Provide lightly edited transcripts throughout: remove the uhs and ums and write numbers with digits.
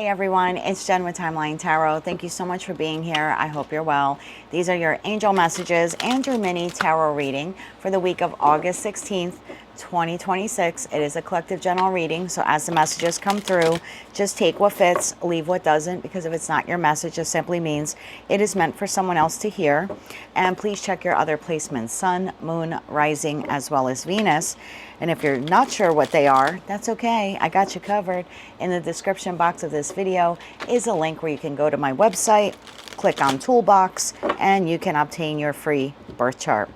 Hey everyone, it's Jen with Timeline Tarot. Thank you so much for being here. I hope you're well. These are your angel messages and your mini tarot reading for the week of August 16th, 2026. It is a collective general reading, so as the messages come through, just take what fits, leave what doesn't, because if it's not your message, it simply means it is meant for someone else to hear. And please check your other placements, Sun, Moon, Rising, as well as Venus. And if you're not sure what they are, that's okay. I got you covered. In the description box of this video is a link where you can go to my website, click on Toolbox, and you can obtain your free birth chart.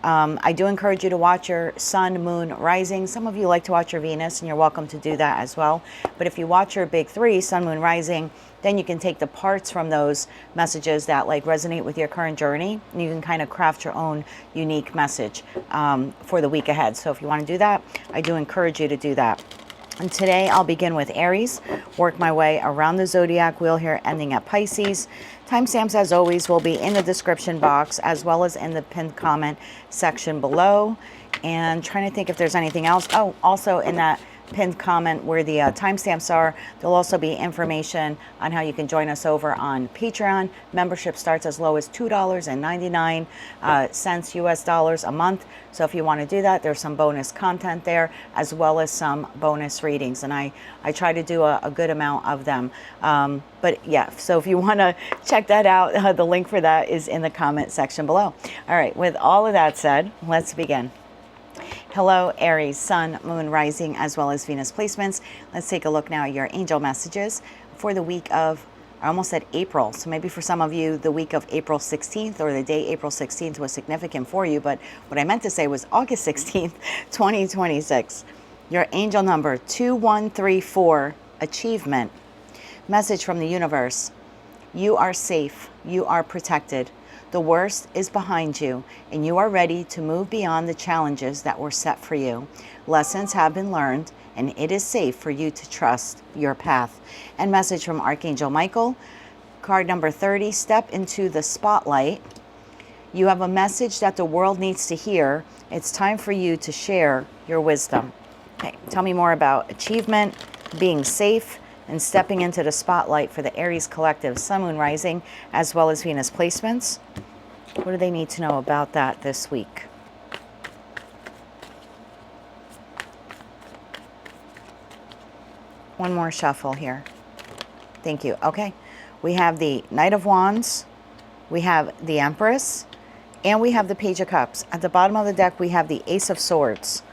I do encourage you to watch your Sun, Moon, Rising. Some of you like to watch your Venus, and you're welcome to do that as well. But if you watch your big three, Sun, Moon, Rising, then you can take the parts from those messages that like resonate with your current journey, and you can kind of craft your own unique message for the week ahead. So if you want to do that, I do encourage you to do that. And today I'll begin with Aries, work my way around the zodiac wheel here, ending at Pisces. Timestamps, as always, will be in the description box as well as in the pinned comment section below. And trying to think if there's anything else. Oh, also in that pinned comment where the timestamps are, there'll also be information on how you can join us over on Patreon. Membership starts as low as $2.99 US dollars a month. So if you want to do that, there's some bonus content there as well as some bonus readings, and I try to do a good amount of them. But yeah, so if you want to check that out, the link for that is in the comment section below. All right, with all of that said, let's begin. Hello, Aries, Sun, Moon, Rising, as well as Venus placements. Let's take a look now at your angel messages for the week of, I almost said April. So maybe for some of you, the week of April 16th or the day April 16th was significant for you. But what I meant to say was August 16th, 2026. Your angel number 2134, achievement. Message from the universe. You are safe. You are protected. The worst is behind you, and you are ready to move beyond the challenges that were set for you. Lessons have been learned, and it is safe for you to trust your path. And message from Archangel Michael, card number 30, step into the spotlight. You have a message that the world needs to hear. It's time for you to share your wisdom. Okay, tell me more about achievement, being safe, and stepping into the spotlight for the Aries collective, Sun, Moon, Rising, as well as Venus placements. What do they need to know about that this week? One more shuffle here. Thank you. Okay. We have the Knight of Wands, we have the Empress, and we have the Page of Cups. At the bottom of the deck, we have the Ace of Swords.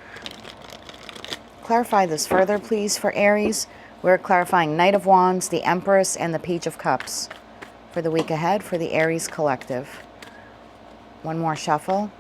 Clarify this further, please, for Aries. We're clarifying Knight of Wands, the Empress, and the Page of Cups for the week ahead for the Aries collective. One more shuffle.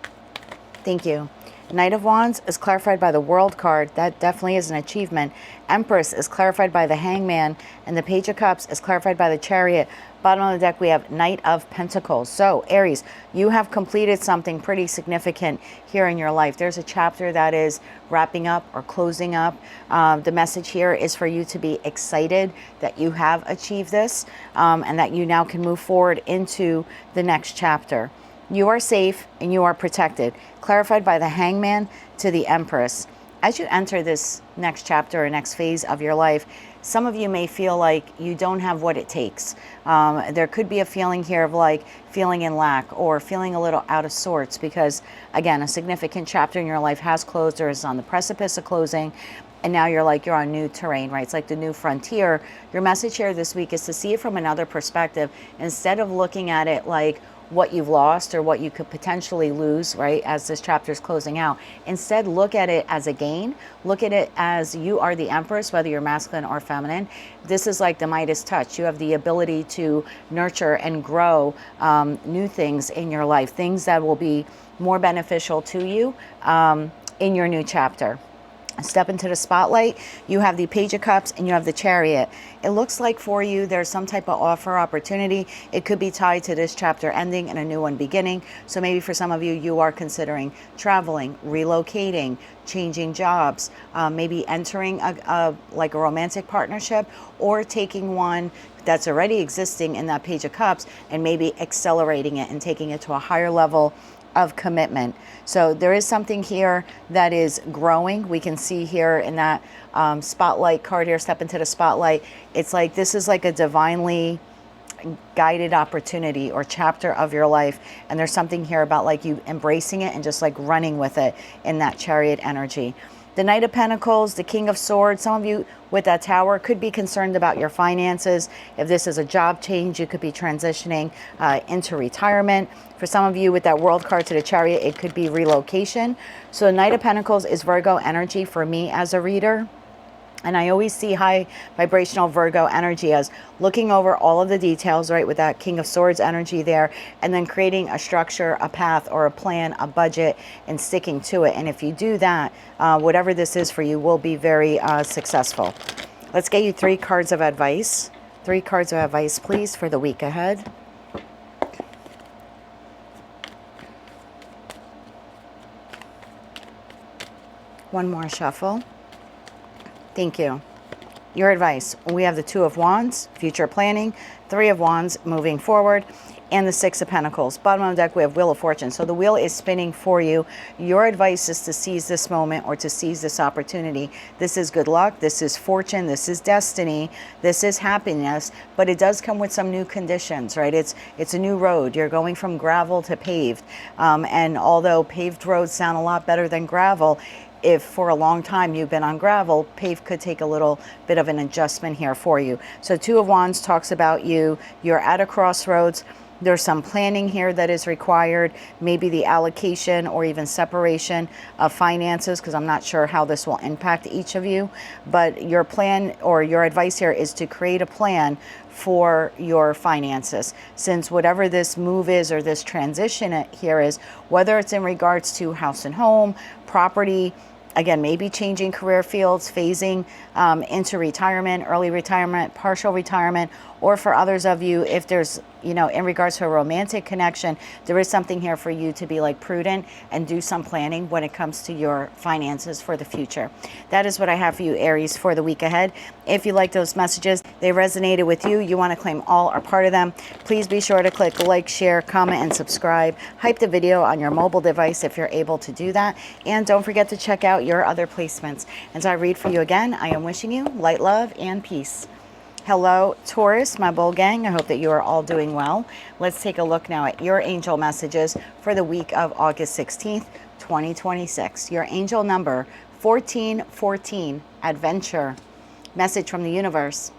Thank you. Knight of Wands is clarified by the World card. That definitely is an achievement. Empress is clarified by the Hangman, and the Page of Cups is clarified by the Chariot. Bottom of the deck, we have Knight of Pentacles. So, Aries, you have completed something pretty significant here in your life. There's a chapter that is wrapping up or closing up. The message here is for you to be excited that you have achieved this and that you now can move forward into the next chapter. You are safe and you are protected. Clarified by the Hangman to the Empress. As you enter this next chapter or next phase of your life, some of you may feel like you don't have what it takes. There could be a feeling here of like feeling in lack or feeling a little out of sorts because, again, a significant chapter in your life has closed or is on the precipice of closing. And now you're on new terrain, right? It's like the new frontier. Your message here this week is to see it from another perspective instead of looking at it like what you've lost or what you could potentially lose, right, as this chapter is closing out. Instead, look at it as a gain. Look at it as you are the Empress, whether you're masculine or feminine. This is like the Midas touch. You have the ability to nurture and grow new things in your life, things that will be more beneficial to you in your new chapter. Step into the spotlight. You have the Page of Cups and you have the Chariot. It looks like for you there's some type of offer opportunity. It could be tied to this chapter ending and a new one beginning. So maybe for some of you, you are considering traveling, relocating, changing jobs, maybe entering like a romantic partnership or taking one that's already existing in that Page of Cups and maybe accelerating it and taking it to a higher level of commitment. So there is something here that is growing. We can see here in that spotlight card here, step into the spotlight. It's like this is like a divinely guided opportunity or chapter of your life, and there's something here about like you embracing it and just like running with it in that Chariot energy. The Knight of Pentacles, the King of Swords, some of you with that Tower could be concerned about your finances. If this is a job change, you could be transitioning into retirement. For some of you with that World card to the Chariot, it could be relocation. So the Knight of Pentacles is Virgo energy for me as a reader. And I always see high vibrational Virgo energy as looking over all of the details, right, with that King of Swords energy there, and then creating a structure, a path, or a plan, a budget, and sticking to it. And if you do that, whatever this is for you will be very successful. Let's get you 3 cards of advice. 3 cards of advice, please, for the week ahead. One more shuffle. Thank you. Your advice. We have the 2 of Wands, future planning, 3 of Wands, moving forward, and the 6 of Pentacles. Bottom of the deck, we have Wheel of Fortune. So the wheel is spinning for you. Your advice is to seize this moment or to seize this opportunity. This is good luck. This is fortune. This is destiny. This is happiness. But it does come with some new conditions, right? It's a new road. You're going from gravel to paved. And although paved roads sound a lot better than gravel, if for a long time you've been on gravel, pave could take a little bit of an adjustment here for you. So 2 of Wands talks about you're at a crossroads. There's some planning here that is required, maybe the allocation or even separation of finances, because I'm not sure how this will impact each of you. But your plan or your advice here is to create a plan for your finances, since whatever this move is or this transition here is, whether it's in regards to house and home, property, again, maybe changing career fields, phasing into retirement, early retirement, partial retirement, or for others of you, if there's, you know, in regards to a romantic connection, there is something here for you to be like prudent and do some planning when it comes to your finances for the future. That is what I have for you, Aries, for the week ahead. If you like those messages, they resonated with you, you want to claim all or part of them, please be sure to click like, share, comment, and subscribe. Hype the video on your mobile device if you're able to do that. And don't forget to check out your other placements. As I read for you again, I am wishing you light, love, and peace. Hello, Taurus, my bull gang. I hope that you are all doing well. Let's take a look now at your angel messages for the week of August 16th, 2026. Your angel number, 1414, adventure. Message from the universe.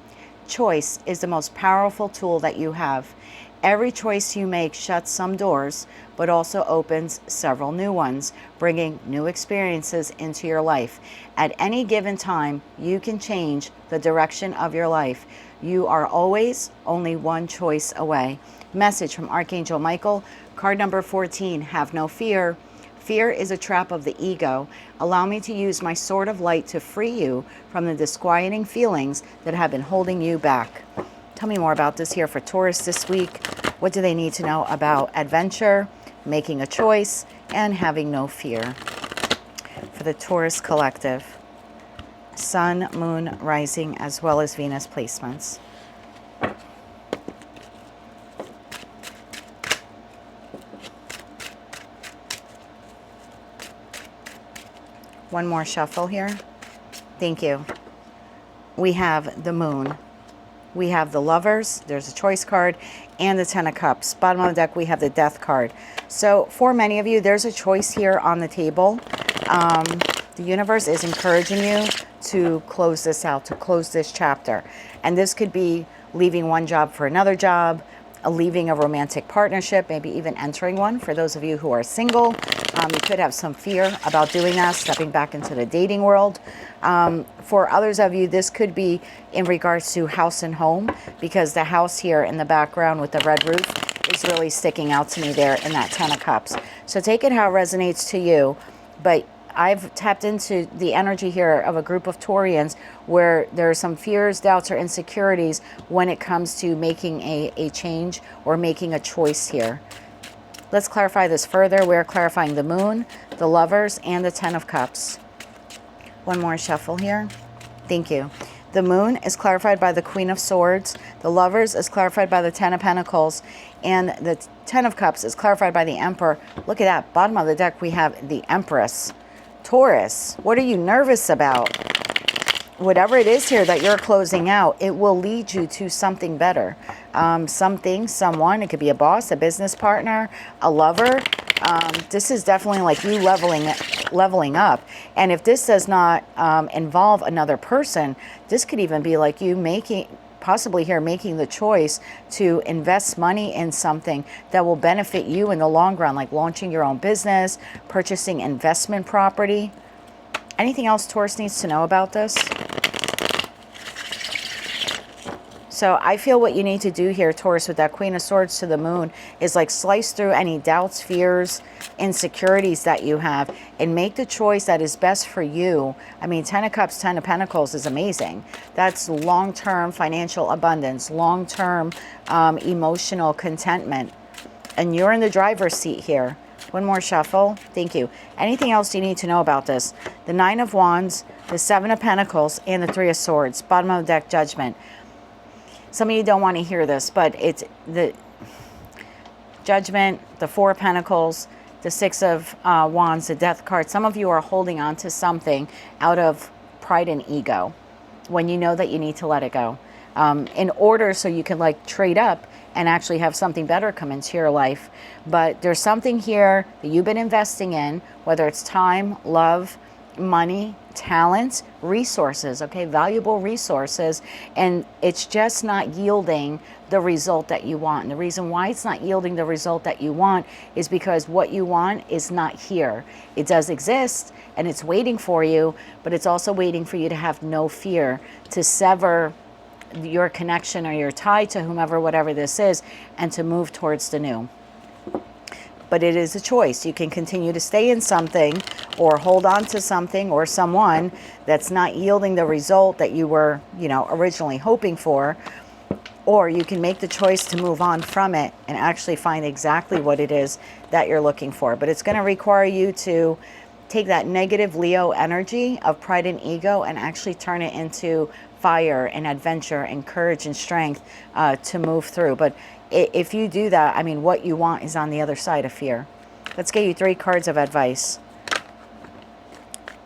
Choice is the most powerful tool that you have. Every choice you make shuts some doors, but also opens several new ones, bringing new experiences into your life. At any given time, you can change the direction of your life. You are always only one choice away. Message from Archangel Michael, card number 14, have no fear. Fear is a trap of the ego. Allow me to use my sword of light to free you from the disquieting feelings that have been holding you back. Tell me more about this here for Taurus this week. What do they need to know about adventure, making a choice, and having no fear? For the Taurus collective, Sun, Moon, Rising, as well as Venus placements. One more shuffle here. Thank you. We have the Moon. We have the Lovers, there's a choice card, and the 10 of Cups. Bottom of the deck, we have the Death card. So for many of you, there's a choice here on the table. The universe is encouraging you to close this out, to close this chapter. And this could be leaving one job for another job, leaving a romantic partnership, maybe even entering one. For those of you who are single, you could have some fear about doing that, stepping back into the dating world. For others of you, this could be in regards to house and home, because the house here in the background with the red roof is really sticking out to me there in that 10 of Cups. So take it how it resonates to you. But I've tapped into the energy here of a group of Taurians where there are some fears, doubts, or insecurities when it comes to making a change or making a choice here. Let's clarify this further. We're clarifying the Moon, the Lovers, and the 10 of Cups. One more shuffle here. Thank you. The Moon is clarified by the Queen of Swords. The Lovers is clarified by the Ten of Pentacles. And the Ten of Cups is clarified by the Emperor. Look at that. Bottom of the deck, we have the Empress. Taurus, what are you nervous about? Whatever it is here that you're closing out, it will lead you to something better. Something, someone, it could be a boss, a business partner, a lover. This is definitely like you leveling up. And if this does not involve another person, this could even be like you possibly making the choice to invest money in something that will benefit you in the long run, like launching your own business, purchasing investment property. Anything else Taurus needs to know about this? So I feel what you need to do here, Taurus, with that Queen of Swords to the Moon is like slice through any doubts, fears, insecurities that you have and make the choice that is best for you. I mean, Ten of Cups, Ten of Pentacles is amazing. That's long-term financial abundance, long-term emotional contentment. And you're in the driver's seat here. One more shuffle. Thank you. Anything else you need to know about this? The Nine of Wands, the Seven of Pentacles, and the Three of Swords. Bottom of the deck, Judgment. Some of you don't want to hear this, but it's the Judgment, the Four of Pentacles, the Six of Wands, the Death card. Some of you are holding on to something out of pride and ego when you know that you need to let it go. In order so you can like trade up and actually have something better come into your life. But there's something here that you've been investing in, whether it's time, love, money, talent, resources, okay, valuable resources, and it's just not yielding the result that you want. And the reason why it's not yielding the result that you want is because what you want is not here. It does exist and it's waiting for you, but it's also waiting for you to have no fear, to sever your connection or your tie to whomever, whatever this is, and to move towards the new. But it is a choice. You can continue to stay in something or hold on to something or someone that's not yielding the result that you were, originally hoping for, or you can make the choice to move on from it and actually find exactly what it is that you're looking for. But it's going to require you to take that negative Leo energy of pride and ego and actually turn it into fire and adventure and courage and strength to move through. But if you do that, I mean, what you want is on the other side of fear. Let's get you 3 cards of advice.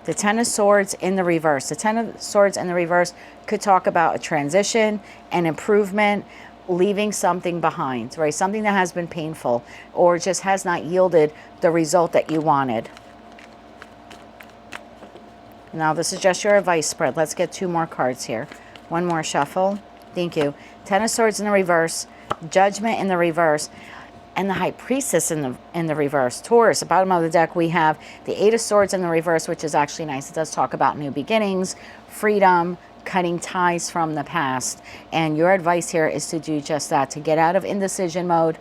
The Ten of Swords in the reverse. The Ten of Swords in the reverse could talk about a transition, an improvement, leaving something behind, right? Something that has been painful or just has not yielded the result that you wanted. Now, this is just your advice spread. Let's get 2 more cards here. One more shuffle. Thank you. Ten of Swords in the reverse. Judgment in the reverse. And the High Priestess in the reverse. Taurus, at the bottom of the deck, we have the Eight of Swords in the reverse, which is actually nice. It does talk about new beginnings, freedom, cutting ties from the past. And your advice here is to do just that, to get out of indecision mode,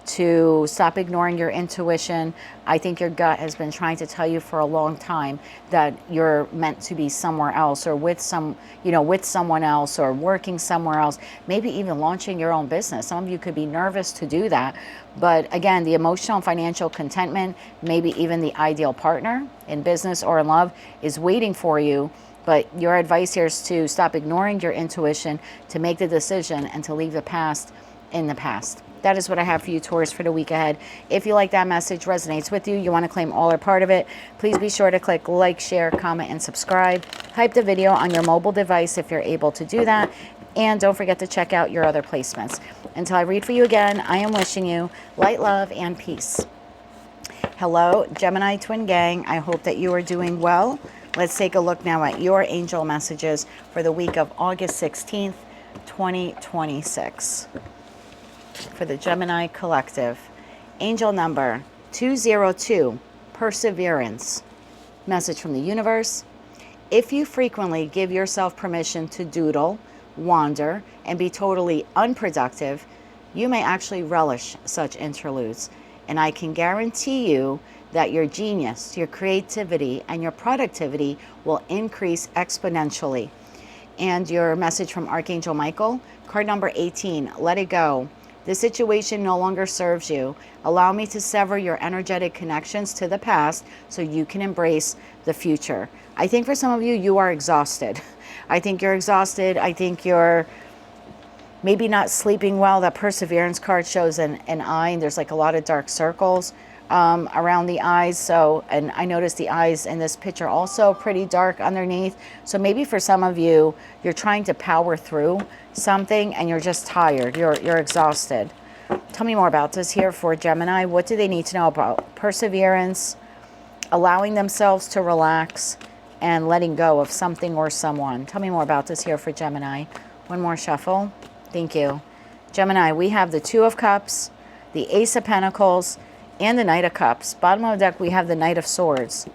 to stop ignoring your intuition. I think your gut has been trying to tell you for a long time that you're meant to be somewhere else, or with someone else, or working somewhere else, maybe even launching your own business. Some of you could be nervous to do that. But again, the emotional and financial contentment, maybe even the ideal partner in business or in love, is waiting for you. But your advice here is to stop ignoring your intuition, to make the decision, and to leave the past in the past. That is what I have for you, Taurus, for the week ahead. If you like that message, resonates with you, you want to claim all or part of it, please be sure to click like, share, comment, and subscribe. Hype the video on your mobile device if you're able to do that. And don't forget to check out your other placements. Until I read for you again, I am wishing you light, love, and peace. Hello, Gemini Twin Gang. I hope that you are doing well. Let's take a look now at your angel messages for the week of August 16th, 2026. For the Gemini Collective. Angel number 202, Perseverance. Message from the universe. If you frequently give yourself permission to doodle, wander, and be totally unproductive, you may actually relish such interludes. And I can guarantee you that your genius, your creativity, and your productivity will increase exponentially. And your message from Archangel Michael, card number 18, let it go. This situation no longer serves you. Allow me to sever your energetic connections to the past so you can embrace the future. I think for some of you, you are exhausted. I think you're exhausted. I think you're maybe not sleeping well. That perseverance card shows an eye, and there's like a lot of dark circles around the eyes. So, and I noticed the eyes in this picture also pretty dark underneath. So maybe for some of you, you're trying to power through something and you're just tired. You're exhausted. Tell me more about this here for Gemini. What do they need to know about perseverance, allowing themselves to relax, and letting go of something or someone? Tell me more about this here for Gemini. One more shuffle. Thank you. Gemini, we have the Two of Cups, the Ace of Pentacles, and the Knight of Cups. Bottom of the deck, we have the Knight of Swords.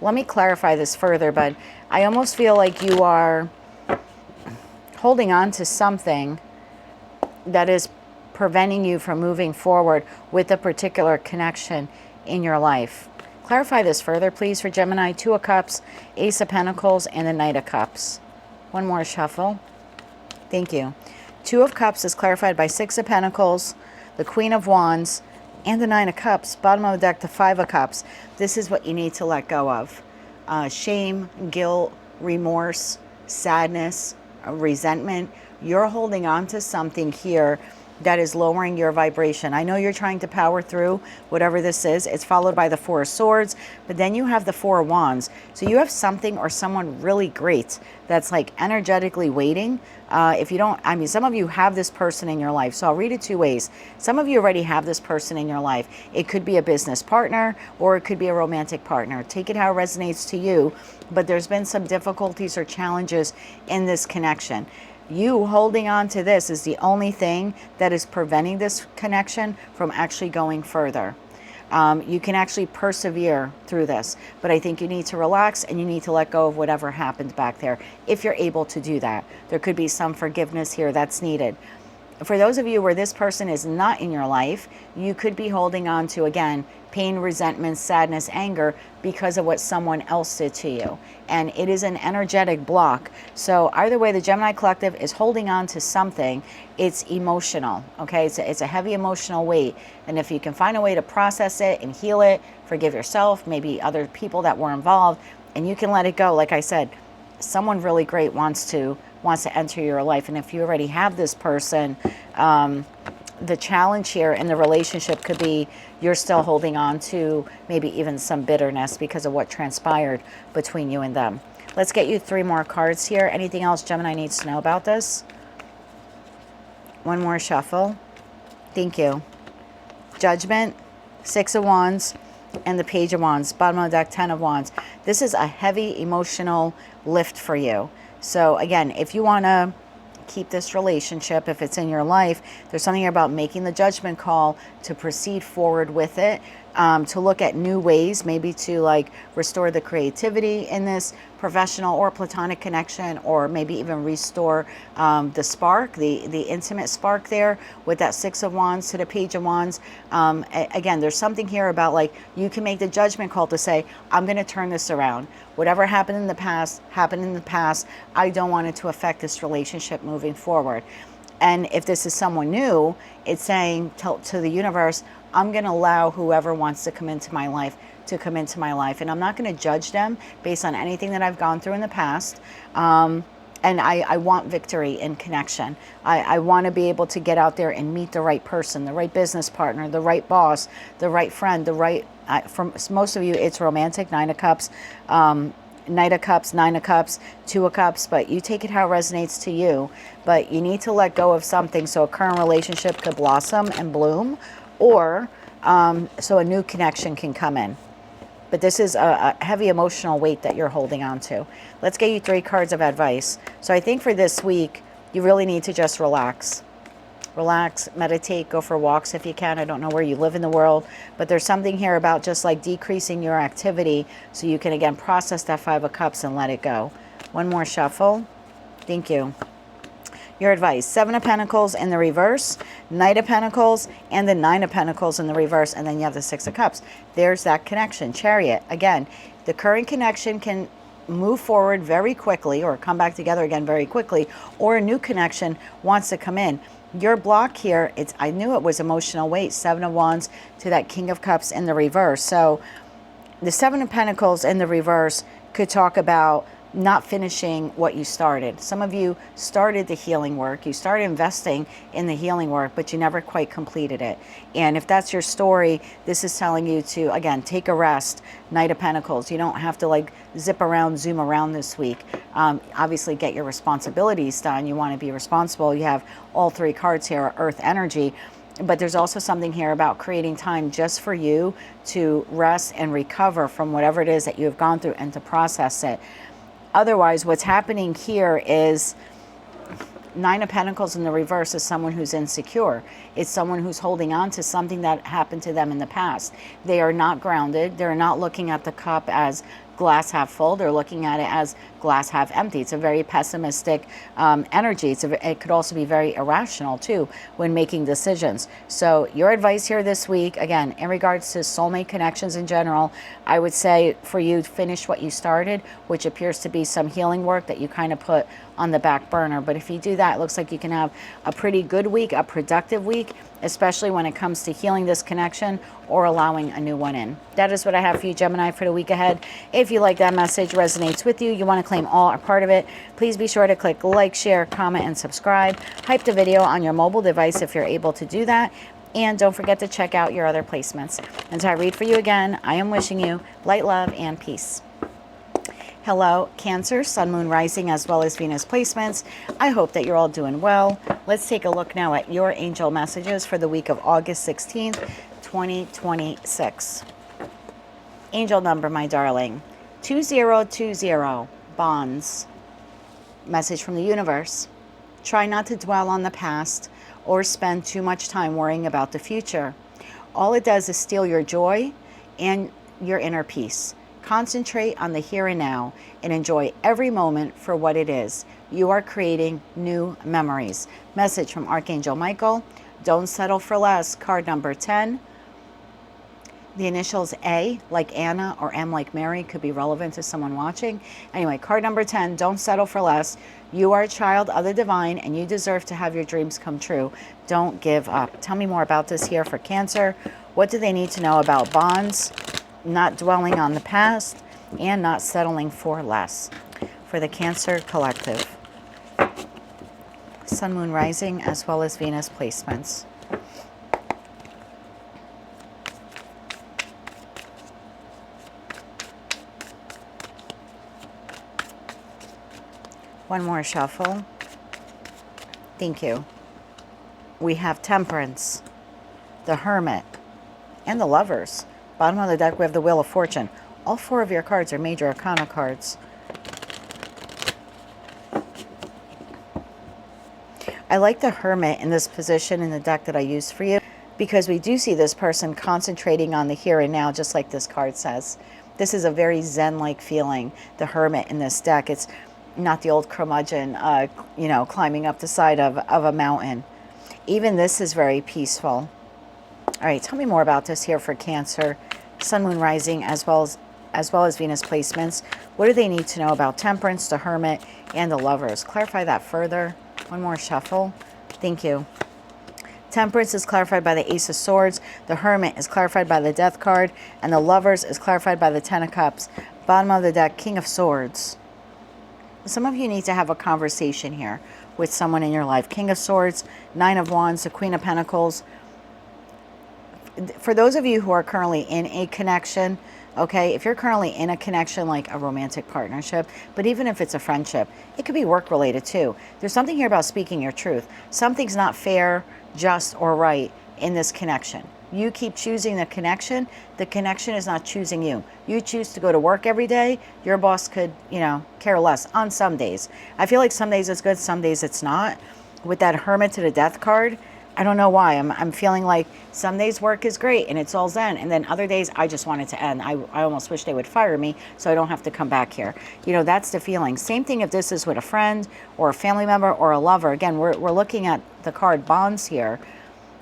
Let me clarify this further, but I almost feel like you are holding on to something that is preventing you from moving forward with a particular connection in your life. Clarify this further, please, for Gemini. Two of Cups, Ace of Pentacles, and the Knight of Cups. One more shuffle. Thank you. Two of Cups is clarified by Six of Pentacles, the Queen of Wands, and the Nine of Cups. Bottom of the deck, the Five of Cups. This is what you need to let go of. Shame, guilt, remorse, sadness, resentment. You're holding on to something here that is lowering your vibration. I know you're trying to power through whatever this is. It's followed by the Four of Swords, but then you have the Four of Wands. So you have something or someone really great that's like energetically waiting. If you don't, I mean, some of you have this person in your life. So I'll read it two ways. Some of you already have this person in your life. It could be a business partner or it could be a romantic partner. Take it how it resonates to you, but there's been some difficulties or challenges in this connection. You holding on to this is the only thing that is preventing this connection from actually going further. You can actually persevere through this, but I think you need to relax and you need to let go of whatever happened back there if you're able to do that. There could be some forgiveness here that's needed. For those of you where this person is not in your life, you could be holding on to, again, pain, resentment, sadness, anger because of what someone else did to you. And it is an energetic block. So either way, the Gemini Collective is holding on to something. It's emotional, okay? It's a heavy emotional weight. And if you can find a way to process it and heal it, forgive yourself, maybe other people that were involved, and you can let it go. Like I said, someone really great wants to enter your life. And if you already have this person, the challenge here in the relationship could be you're still holding on to maybe even some bitterness because of what transpired between you and them. Let's get you three more cards here. Anything else Gemini needs to know about this? One more shuffle. Thank you. Judgment, Six of Wands, and the Page of Wands. Bottom of the deck, Ten of Wands. This is a heavy emotional lift for you. So again, if you want to keep this relationship, if it's in your life, there's something about making the judgment call to proceed forward with it, to look at new ways, maybe to like restore the creativity in this professional or platonic connection, or maybe even restore the spark, the intimate spark there with that Six of Wands to the Page of Wands. Again, there's something here about like you can make the judgment call to say, I'm going to turn this around. Whatever happened in the past, happened in the past. I don't want it to affect this relationship moving forward. And if this is someone new, it's saying to the universe, I'm going to allow whoever wants to come into my life to come into my life. And I'm not going to judge them based on anything that I've gone through in the past. And I want victory in connection. I want to be able to get out there and meet the right person, the right business partner, the right boss, the right friend, the right, for most of you, it's romantic, Nine of Cups, Knight of Cups, Nine of Cups, Two of Cups, but you take it how it resonates to you. But you need to let go of something so a current relationship could blossom and bloom, or so a new connection can come in. But this is a heavy emotional weight that you're holding on to. Let's get you three cards of advice. So I think for this week, you really need to just relax. Relax, meditate, go for walks if you can. I don't know where you live in the world, but there's something here about just like decreasing your activity so you can again process that Five of Cups and let it go. One more shuffle. Thank you. Your advice, Seven of Pentacles in the reverse, Knight of Pentacles, and the Nine of Pentacles in the reverse, and then you have the Six of Cups. There's that connection. Chariot, again, the current connection can move forward very quickly or come back together again very quickly, or a new connection wants to come in. Your block here, I knew it was emotional weight, Seven of Wands to that King of Cups in the reverse. So the Seven of Pentacles in the reverse could talk about not finishing what you started. Some of you started the healing work. You started investing in the healing work, but you never quite completed it. And if that's your story, this is telling you to, again, take a rest. Knight of Pentacles. You don't have to like zip around, zoom around this week. Obviously, get your responsibilities done. You want to be responsible. You have all three cards here, Earth energy. But there's also something here about creating time just for you to rest and recover from whatever it is that you have gone through and to process it. Otherwise, what's happening here is Nine of Pentacles in the reverse is someone who's insecure. It's someone who's holding on to something that happened to them in the past. They are not grounded. They're not looking at the cup as glass half full. They're looking at it as glass half empty. It's a very pessimistic energy. It could also be very irrational too when making decisions. So your advice here this week, again, in regards to soulmate connections in general, I would say for you, finish what you started, which appears to be some healing work that you kind of put on the back burner. But if you do that, it looks like you can have a pretty good week, a productive week, especially when it comes to healing this connection or allowing a new one in. That is what I have for you, Gemini, for the week ahead. If you like that message, resonates with you, you want to claim all or part of it, please be sure to click like, share, comment, and subscribe. Hype the video on your mobile device if you're able to do that. And don't forget to check out your other placements. Until I read for you again, I am wishing you light, love, and peace. Hello, Cancer, Sun, Moon, Rising, as well as Venus placements. I hope that you're all doing well. Let's take a look now at your angel messages for the week of August 16th, 2026. Angel number, my darling, 2020, bonds. Message from the universe. Try not to dwell on the past or spend too much time worrying about the future. All it does is steal your joy and your inner peace. Concentrate on the here and now and enjoy every moment for what it is. You are creating new memories. Message from Archangel Michael. Don't settle for less. Card number 10. The initials A, like Anna, or M, like Mary, could be relevant to someone watching. Anyway, card number 10, don't settle for less. You are a child of the divine, and you deserve to have your dreams come true. Don't give up. Tell me more about this here for Cancer. What do they need to know about bonds, not dwelling on the past, and not settling for less? For the Cancer collective. Sun, Moon, Rising, as well as Venus placements. One more shuffle. Thank you. We have Temperance, the Hermit, and the Lovers. Bottom of the deck, we have the Wheel of Fortune. All four of your cards are major arcana cards. I like the Hermit in this position in the deck that I used for you because we do see this person concentrating on the here and now, just like this card says. This is a very Zen-like feeling, the Hermit in this deck. It's not the old curmudgeon, climbing up the side of a mountain. Even this is very peaceful. All right, tell me more about this here for Cancer, Sun, Moon, Rising, as well as Venus placements. What do they need to know about Temperance, the Hermit, and the Lovers? Clarify that further. One more shuffle. Thank you. Temperance is clarified by the Ace of Swords. The Hermit is clarified by the Death card. And the Lovers is clarified by the Ten of Cups. Bottom of the deck, King of Swords. Some of you need to have a conversation here with someone in your life. King of Swords, Nine of Wands, the Queen of Pentacles. For those of you who are currently in a connection, okay, if you're currently in a connection like a romantic partnership, but even if it's a friendship, it could be work related too. There's something here about speaking your truth. Something's not fair, just, or right in this connection. You keep choosing the connection is not choosing you. You choose to go to work every day, your boss could, care less on some days. I feel like some days it's good, some days it's not. With that Hermit to the Death card, I don't know why. I'm feeling like some days work is great and it's all zen, and then other days I just want it to end. I almost wish they would fire me so I don't have to come back here. That's the feeling. Same thing if this is with a friend or a family member or a lover. Again, we're looking at the card bonds here.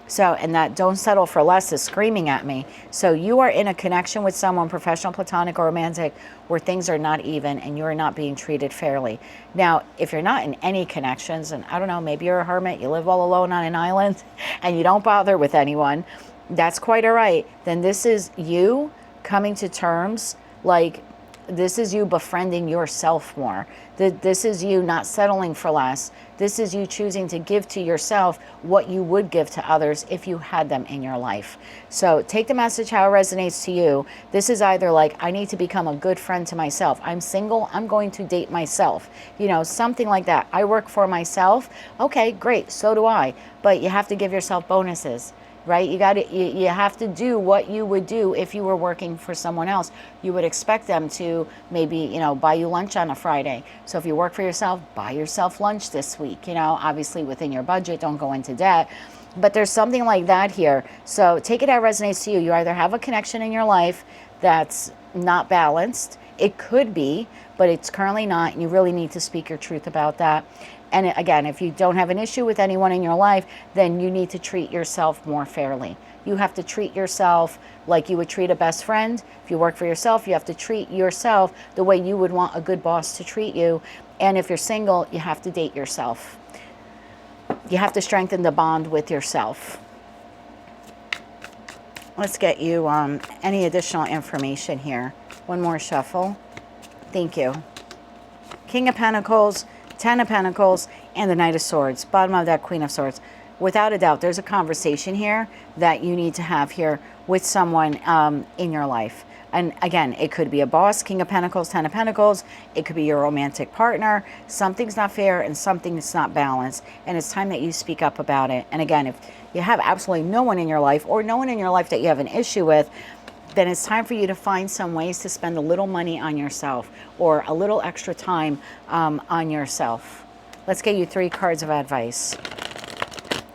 So, and that don't settle for less is screaming at me. So you are in a connection with someone, professional, platonic, or romantic, where things are not even and you're not being treated fairly. Now, if you're not in any connections, and I don't know, maybe you're a hermit, you live all alone on an island and you don't bother with anyone, that's quite all right. Then this is you coming to terms, like, this is you befriending yourself more. This is you not settling for less. This is you choosing to give to yourself what you would give to others if you had them in your life. So take the message how it resonates to you. This is either like, I need to become a good friend to myself. I'm single, I'm going to date myself. You know, something like that. I work for myself. Okay, great, so do I. But you have to give yourself bonuses. Right? You have to do what you would do if you were working for someone else. You would expect them to maybe, you know, buy you lunch on a Friday. So if you work for yourself, buy yourself lunch this week, you know, obviously within your budget, don't go into debt. But there's something like that here. So take it how it resonates to you. You either have a connection in your life that's not balanced. It could be, but it's currently not. And you really need to speak your truth about that. And again, if you don't have an issue with anyone in your life, then you need to treat yourself more fairly. You have to treat yourself like you would treat a best friend. If you work for yourself, you have to treat yourself the way you would want a good boss to treat you. And if you're single, you have to date yourself. You have to strengthen the bond with yourself. Let's get you any additional information here. One more shuffle. Thank you. King of Pentacles, Ten of Pentacles, and the Knight of Swords. Bottom of that, Queen of Swords. Without a doubt, there's a conversation here that you need to have here with someone in your life. And again, it could be a boss, King of Pentacles, Ten of Pentacles. It could be your romantic partner. Something's not fair and something's not balanced. And it's time that you speak up about it. And again, if you have absolutely no one in your life or no one in your life that you have an issue with, then it's time for you to find some ways to spend a little money on yourself or a little extra time on yourself. Let's get you 3 cards of advice.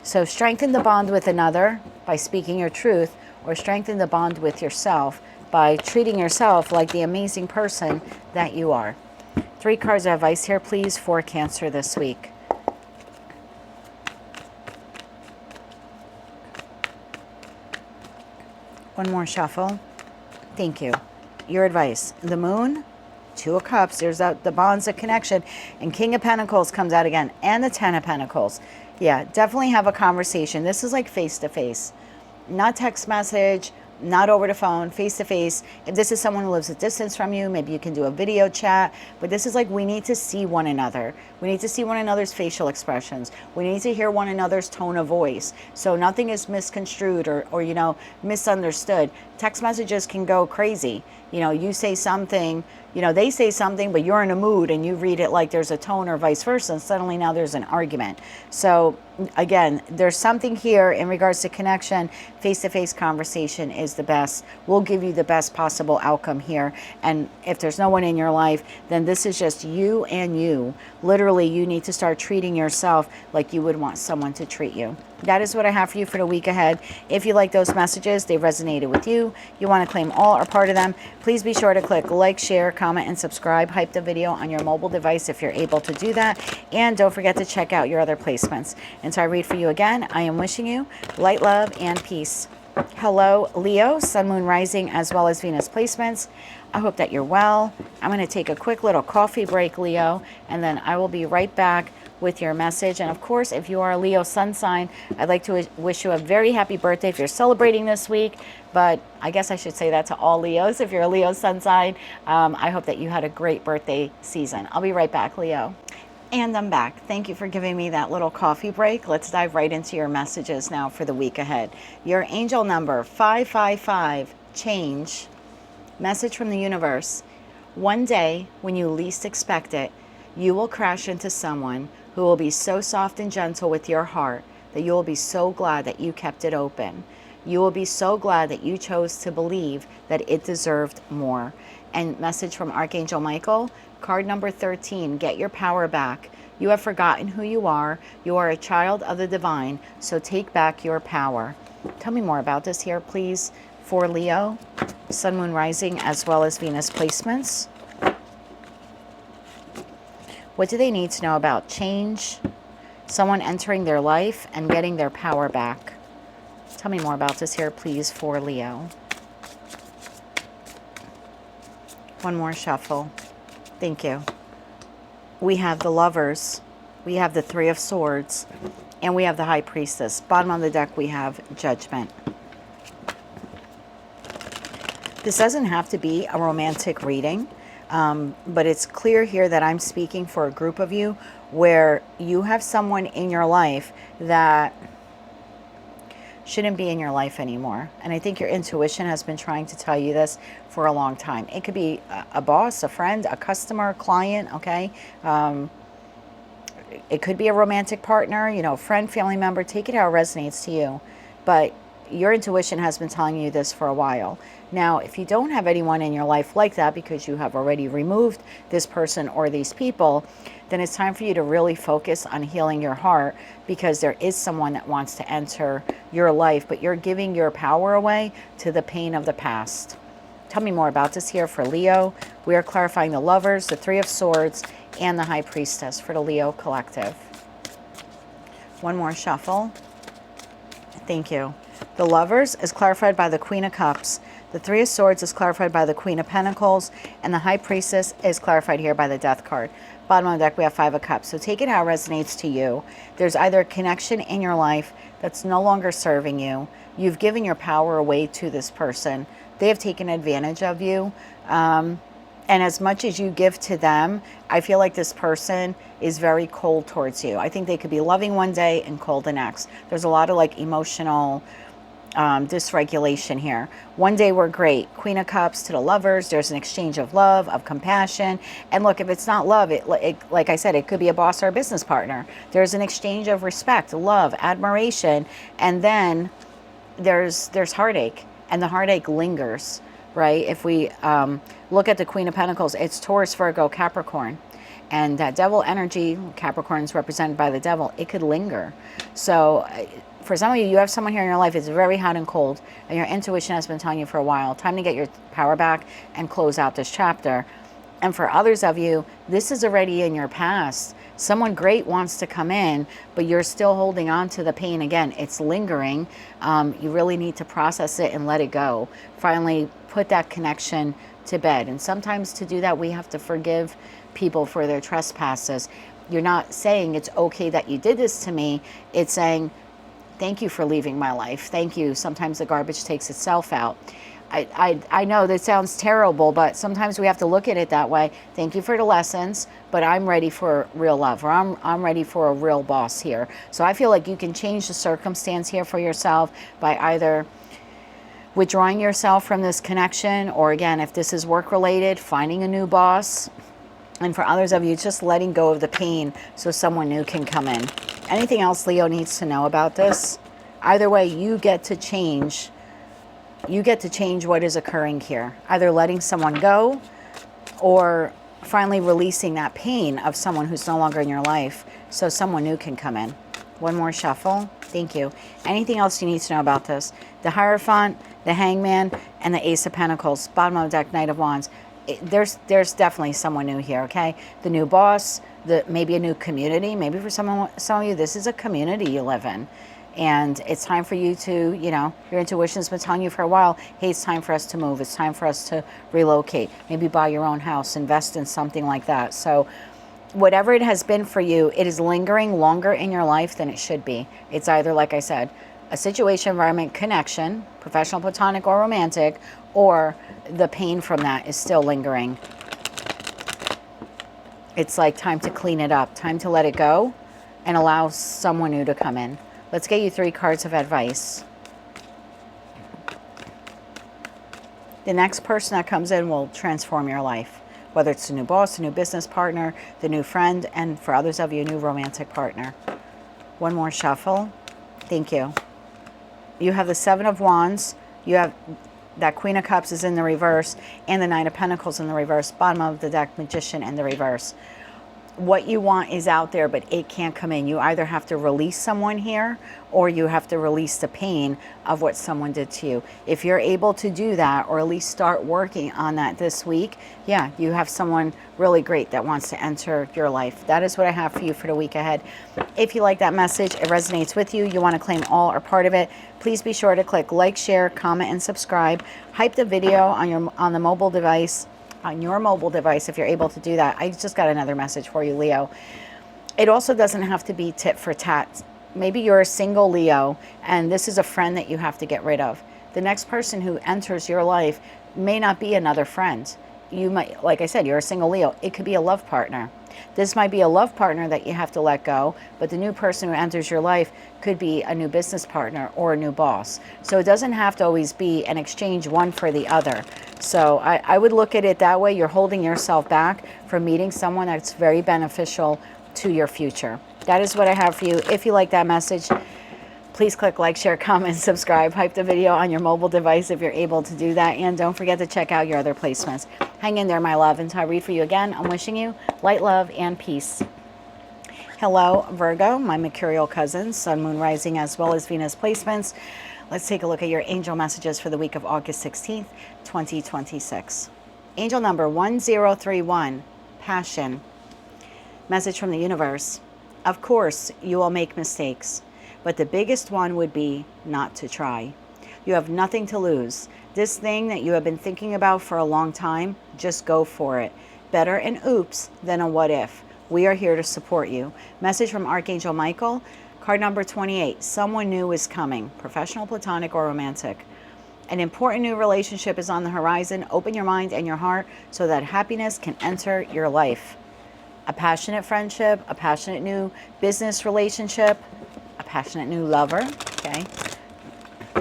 So strengthen the bond with another by speaking your truth, or strengthen the bond with yourself by treating yourself like the amazing person that you are. 3 cards of advice here, please, for Cancer this week. One more shuffle. Thank you. Your advice. The Moon, 2 of Cups. There's the bonds of connection. And King of Pentacles comes out again. And the Ten of Pentacles. Yeah, definitely have a conversation. This is like face-to-face. Not text message, not over the phone, face-to-face. If this is someone who lives a distance from you, maybe you can do a video chat. But this is like, we need to see one another. We need to see one another's facial expressions. We need to hear one another's tone of voice. So nothing is misconstrued or you know, misunderstood. Text messages can go crazy. You know, you say something, you know, they say something, but you're in a mood and you read it like there's a tone or vice versa. And suddenly now there's an argument. So again, there's something here in regards to connection. Face-to-face conversation is the best. We'll give you the best possible outcome here. And if there's no one in your life, then this is just you and you. Literally, you need to start treating yourself like you would want someone to treat you. That is what I have for you for the week ahead. If you like those messages, they resonated with you, you want to claim all or part of them, please be sure to click like, share, comment, and subscribe. Hype the video on your mobile device if you're able to do that. And don't forget to check out your other placements. Until I read for you again, I am wishing you light, love, and peace. Hello, Leo, Sun, Moon, Rising, as well as Venus placements. I hope that you're well. I'm going to take a quick little coffee break, Leo, and then I will be right back with your message. And of course, if you are a Leo sun sign, I'd like to wish you a very happy birthday if you're celebrating this week. But I guess I should say that to all Leos. If you're a Leo sun sign, I hope that you had a great birthday season. I'll be right back, Leo. And I'm back. Thank you for giving me that little coffee break. Let's dive right into your messages now for the week ahead. Your angel number, 555, change. Message from the universe. One day, when you least expect it, you will crash into someone who will be so soft and gentle with your heart that you will be so glad that you kept it open. You will be so glad that you chose to believe that it deserved more. And message from Archangel Michael, card number 13, get your power back. You have forgotten who you are. You are a child of the divine, so take back your power. Tell me more about this here, please, for Leo, Sun, Moon, Rising, as well as Venus placements. What do they need to know about change, someone entering their life, and getting their power back? Tell me more about this here, please, for Leo. One more shuffle. Thank you. We have the Lovers. We have the Three of Swords. And we have the High Priestess. Bottom of the deck, we have Judgment. This doesn't have to be a romantic reading, but it's clear here that I'm speaking for a group of you where you have someone in your life that shouldn't be in your life anymore. And I think your intuition has been trying to tell you this for a long time. It could be a boss, a friend, a customer, client, okay? It could be a romantic partner, you know, friend, family member. Take it how it resonates to you. But your intuition has been telling you this for a while. Now, if you don't have anyone in your life like that because you have already removed this person or these people, then it's time for you to really focus on healing your heart, because there is someone that wants to enter your life, but you're giving your power away to the pain of the past. Tell me more about this here for Leo. We are clarifying the Lovers, the Three of Swords, and the High Priestess for the Leo collective. One more shuffle. Thank you. The Lovers is clarified by the Queen of Cups. The Three of Swords is clarified by the Queen of Pentacles. And the High Priestess is clarified here by the Death card. Bottom of the deck, we have Five of Cups. So take it how it resonates to you. There's either a connection in your life that's no longer serving you. You've given your power away to this person. They have taken advantage of you. And as much as you give to them, I feel like this person is very cold towards you. I think they could be loving one day and cold the next. There's a lot of like emotional dysregulation here. One day we're great. Queen of Cups to the Lovers. There's an exchange of love, of compassion. And look, if it's not love, it like I said, it could be a boss or a business partner. There's an exchange of respect, love, admiration. And then there's heartache. And the heartache lingers, right? If we look at the Queen of Pentacles, it's Taurus, Virgo, Capricorn. And that devil energy, Capricorn is represented by the devil, it could linger. So for some of you, you have someone here in your life, it's very hot and cold, and your intuition has been telling you for a while, time to get your power back and close out this chapter. And for others of you, this is already in your past. Someone great wants to come in, but you're still holding on to the pain. Again, it's lingering. You really need to process it and let it go. Finally, put that connection to bed. And sometimes to do that, we have to forgive people for their trespasses. You're not saying it's okay that you did this to me. It's saying, thank you for leaving my life. Thank you. Sometimes the garbage takes itself out. I know that sounds terrible, but sometimes we have to look at it that way. Thank you for the lessons, but I'm ready for real love, or I'm ready for a real boss here. So I feel like you can change the circumstance here for yourself by either withdrawing yourself from this connection, or again, if this is work related, finding a new boss. And for others of you, just letting go of the pain so someone new can come in. Anything else Leo needs to know about this? Either way, you get to change. You get to change what is occurring here. Either letting someone go or finally releasing that pain of someone who's no longer in your life so someone new can come in. One more shuffle. Thank you. Anything else you need to know about this? The Hierophant, the Hangman, and the Ace of Pentacles. Bottom of the deck, Knight of Wands. There's definitely someone new here, okay? The new boss, maybe a new community. Maybe for some of you, this is a community you live in. And it's time for you to, you know, your intuition's been telling you for a while, hey, it's time for us to move. It's time for us to relocate. Maybe buy your own house, invest in something like that. So whatever it has been for you, it is lingering longer in your life than it should be. It's either, like I said, a situation, environment, connection, professional, platonic, or romantic, or the pain from that is still lingering. It's like time to clean it up, time to let it go and allow someone new to come in. Let's get you 3 cards of advice. The next person that comes in will transform your life, whether it's a new boss, a new business partner, the new friend, and for others of you, a new romantic partner. One more shuffle. Thank you. You have the 7 of Wands. You have that Queen of Cups is in the reverse, and the Knight of Pentacles in the reverse. Bottom of the deck, Magician in the reverse. what you want is out there, but it can't come in. You either have to release someone here, or you have to release the pain of what someone did to you. If you're able to do that, or at least start working on that this week, yeah, you have someone really great that wants to enter your life. That is what I have for you for the week ahead. If you like that message, it resonates with you, you want to claim all or part of it, please be sure to click like, share, comment, and subscribe. Hype the video on the mobile device, on your mobile device, if you're able to do that. I just got another message for you, Leo. It also doesn't have to be tit for tat. Maybe you're a single Leo and this is a friend that you have to get rid of. The next person who enters your life may not be another friend. You might, like I said, you're a single Leo. It could be a love partner. This might be a love partner that you have to let go, but the new person who enters your life could be a new business partner or a new boss. So it doesn't have to always be an exchange one for the other. So I would look at it that way. You're holding yourself back from meeting someone that's very beneficial to your future. That is what I have for you. If you like that message, please click like, share, comment, subscribe. Hype the video on your mobile device if you're able to do that. And don't forget to check out your other placements. Hang in there, my love. Until I read for you again, I'm wishing you light, love, and peace. Hello, Virgo, my mercurial cousins, sun, moon, rising, as well as Venus placements. Let's take a look at your angel messages for the week of August 16th, 2026. Angel number 1031, passion. Message from the universe. Of course, you will make mistakes, but the biggest one would be not to try. You have nothing to lose. This thing that you have been thinking about for a long time, just go for it. Better an oops than a what if. We are here to support you. Message from Archangel Michael. Card number 28. Someone new is coming. Professional, platonic, or romantic. An important new relationship is on the horizon. Open your mind and your heart so that happiness can enter your life. A passionate friendship, a passionate new business relationship, a passionate new lover. Okay.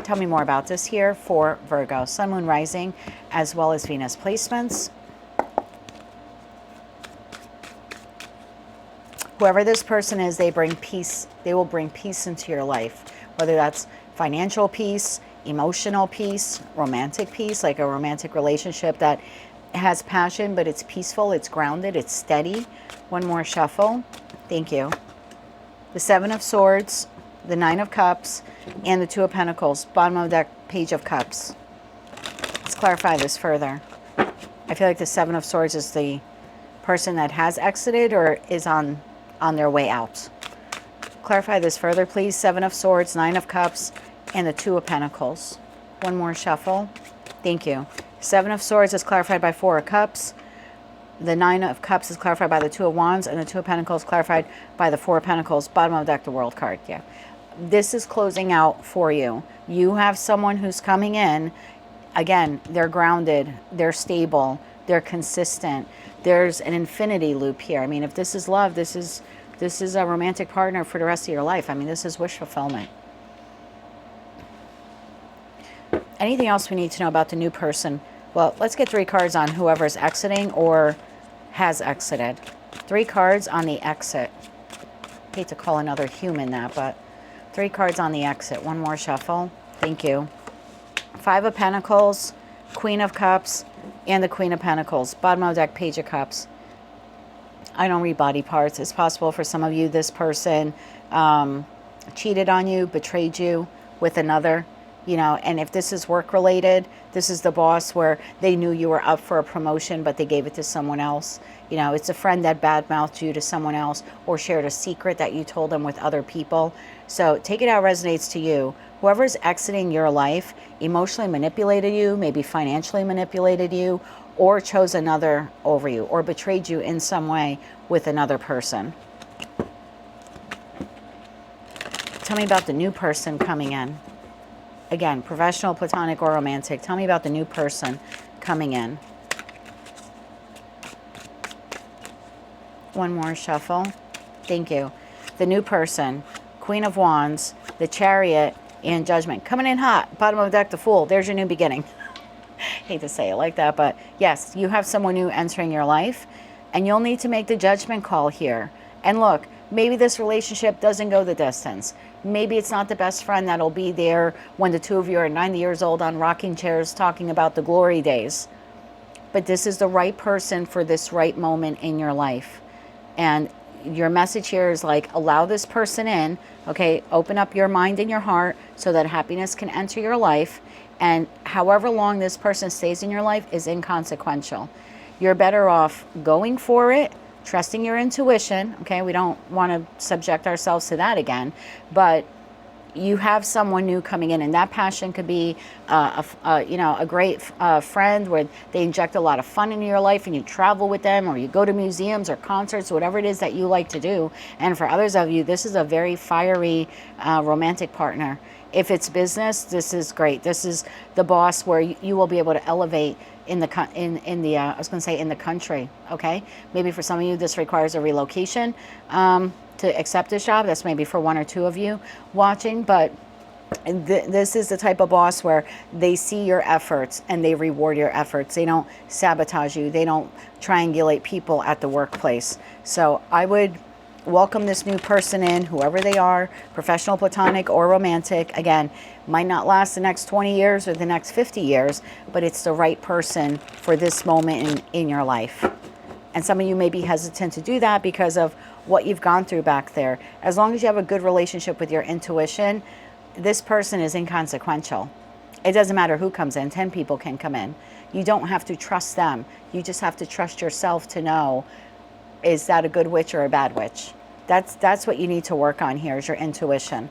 Tell me more about this here for Virgo. Sun, moon, rising, as well as Venus placements. Whoever this person is, they bring peace. They will bring peace into your life, whether that's financial peace, emotional peace, romantic peace, like a romantic relationship that has passion, but it's peaceful, it's grounded, it's steady. One more shuffle. Thank you. The Seven of Swords, the Nine of Cups, and the Two of Pentacles. Bottom of the deck, Page of Cups. Let's clarify this further. I feel like the Seven of Swords is the person that has exited or is on their way out. Clarify this further, please. Seven of Swords, Nine of Cups, and the Two of Pentacles. One more shuffle. Thank you. Seven of Swords is clarified by Four of Cups. The Nine of Cups is clarified by the Two of Wands, and the Two of Pentacles clarified by the Four of Pentacles. Bottom of the deck, the World card. Yeah. This is closing out for you. You have someone who's coming in. Again, they're grounded, they're stable, they're consistent. There's an infinity loop here. I mean, if this is love, this is a romantic partner for the rest of your life. I mean, this is wish fulfillment. Anything else we need to know about the new person? Well, let's get 3 cards on whoever's exiting or has exited. 3 cards on the exit. Hate to call another human that, but 3 cards on the exit. One more shuffle. Thank you. 5 of Pentacles, Queen of Cups, and the Queen of Pentacles. Bottom of the deck, Page of Cups. I don't read body parts. It's possible for some of you this person cheated on you, betrayed you with another. You know, and if this is work related, this is the boss where they knew you were up for a promotion, but they gave it to someone else. You know, it's a friend that badmouthed you to someone else or shared a secret that you told them with other people. So take it how it resonates to you. Whoever's exiting your life emotionally manipulated you, maybe financially manipulated you, or chose another over you, or betrayed you in some way with another person. Tell me about the new person coming in. Again, professional, platonic, or romantic. Tell me about the new person coming in. One more shuffle. Thank you. The new person, Queen of Wands, the Chariot, and Judgment. Coming in hot. Bottom of the deck, the Fool. There's your new beginning. Hate to say it like that, but yes, you have someone new entering your life, and you'll need to make the judgment call here. And look, maybe this relationship doesn't go the distance. Maybe it's not the best friend that'll be there when the two of you are 90 years old on rocking chairs talking about the glory days. But this is the right person for this right moment in your life. And your message here is like, allow this person in, okay? Open up your mind and your heart so that happiness can enter your life. And however long this person stays in your life is inconsequential. You're better off going for it, trusting your intuition, okay? We don't want to subject ourselves to that again, but you have someone new coming in, and that passion could be a great friend where they inject a lot of fun into your life and you travel with them, or you go to museums or concerts, whatever it is that you like to do. And for others of you, this is a very fiery romantic partner. If it's business, this is great. This is the boss where you will be able to elevate in the I was going to say in the country, okay? Maybe for some of you this requires a relocation to accept this job. That's maybe for one or two of you watching, but this is the type of boss where they see your efforts and they reward your efforts. They don't sabotage you. They don't triangulate people at the workplace. So I would welcome this new person in, whoever they are, professional, platonic, or romantic. Again, might not last the next 20 years or the next 50 years, but it's the right person for this moment in your life. And some of you may be hesitant to do that because of what you've gone through back there. As long as you have a good relationship with your intuition, this person is inconsequential. It doesn't matter who comes in. 10 people can come in. You don't have to trust them. You just have to trust yourself to know, is that a good witch or a bad witch? That's what you need to work on here, is your intuition.